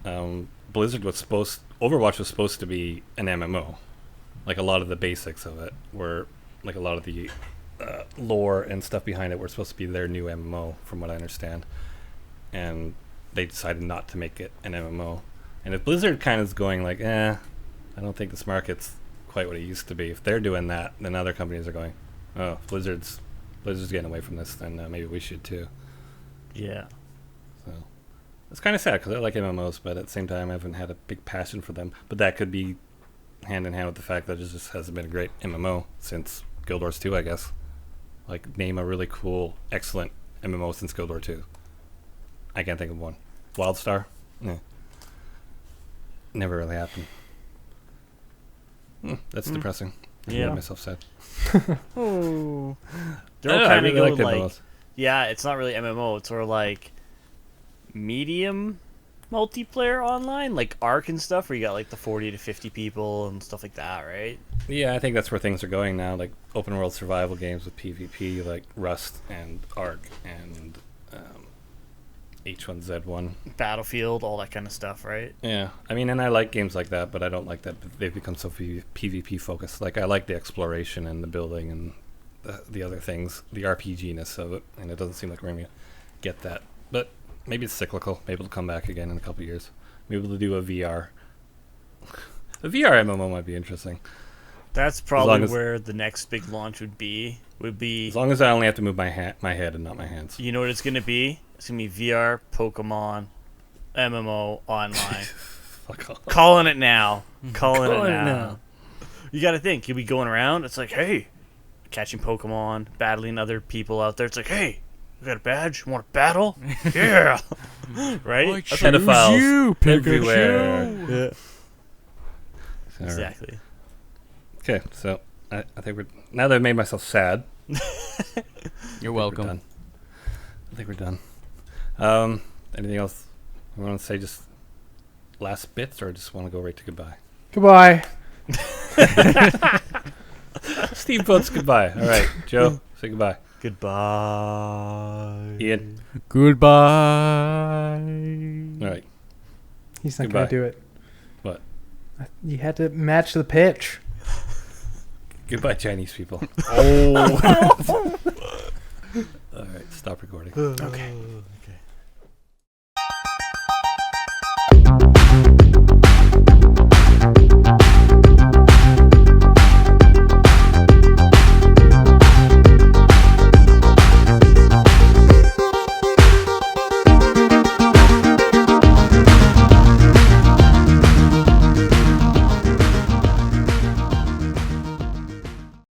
Blizzard Overwatch was supposed to be an MMO. Like a lot of the basics of it were, like a lot of the lore and stuff behind it were supposed to be their new MMO, from what I understand. And they decided not to make it an MMO. And if Blizzard kind of is going like, I don't think this market's quite what it used to be. If they're doing that, then other companies are going, oh, Blizzard's getting away from this, then maybe we should too. Yeah. So it's kind of sad because I like MMOs, but at the same time, I haven't had a big passion for them. But that could be hand in hand with the fact that it just hasn't been a great MMO since Guild Wars 2, I guess. Like, name a really cool, excellent MMO since Guild Wars 2. I can't think of one. WildStar? Yeah. Never really happened. That's depressing. I Yeah. made myself sad. Oh. They're I all don't know, I kind of really going like like, MMOs. yeah, it's not really MMO. It's sort of like medium multiplayer online, like Ark and stuff, where you got like the 40 to 50 people and stuff like that, right? Yeah, I think that's where things are going now, like open world survival games with PvP, like Rust and Ark and H1Z1. Battlefield, all that kind of stuff, right? Yeah, I mean, and I like games like that, but I don't like that they've become so PvP focused. Like, I like the exploration and the building and the other things, the RPG-ness of it, and it doesn't seem like we're going to get that. But maybe it's cyclical. Maybe it'll come back again in a couple of years. Maybe we'll do a VR. A VR MMO might be interesting. That's probably long as- where the next big launch would be. As long as I only have to move my head and not my hands. You know what it's going to be? It's going to be VR, Pokemon, MMO, online. Fuck off. Calling it now. Calling it Calling it now. now. You got to think. You'll be going around. It's like, hey, catching Pokemon, battling other people out there. It's like, hey, you got a badge? You want to battle? Yeah. Right? That's what- Pedophiles everywhere. Yeah. All right. Exactly. Okay, so I think now that I've made myself sad, You're we're welcome. done. I think we're done. Anything else we want to say? Just last bits, or just want to go right to goodbye? Goodbye. Steve votes goodbye. All right, Joe, say goodbye. Goodbye. Ian, Goodbye. all right. He's not Goodbye. going to do it. What? You had to match the pitch. Goodbye, Chinese people. Oh. All right, stop recording. Okay. Okay.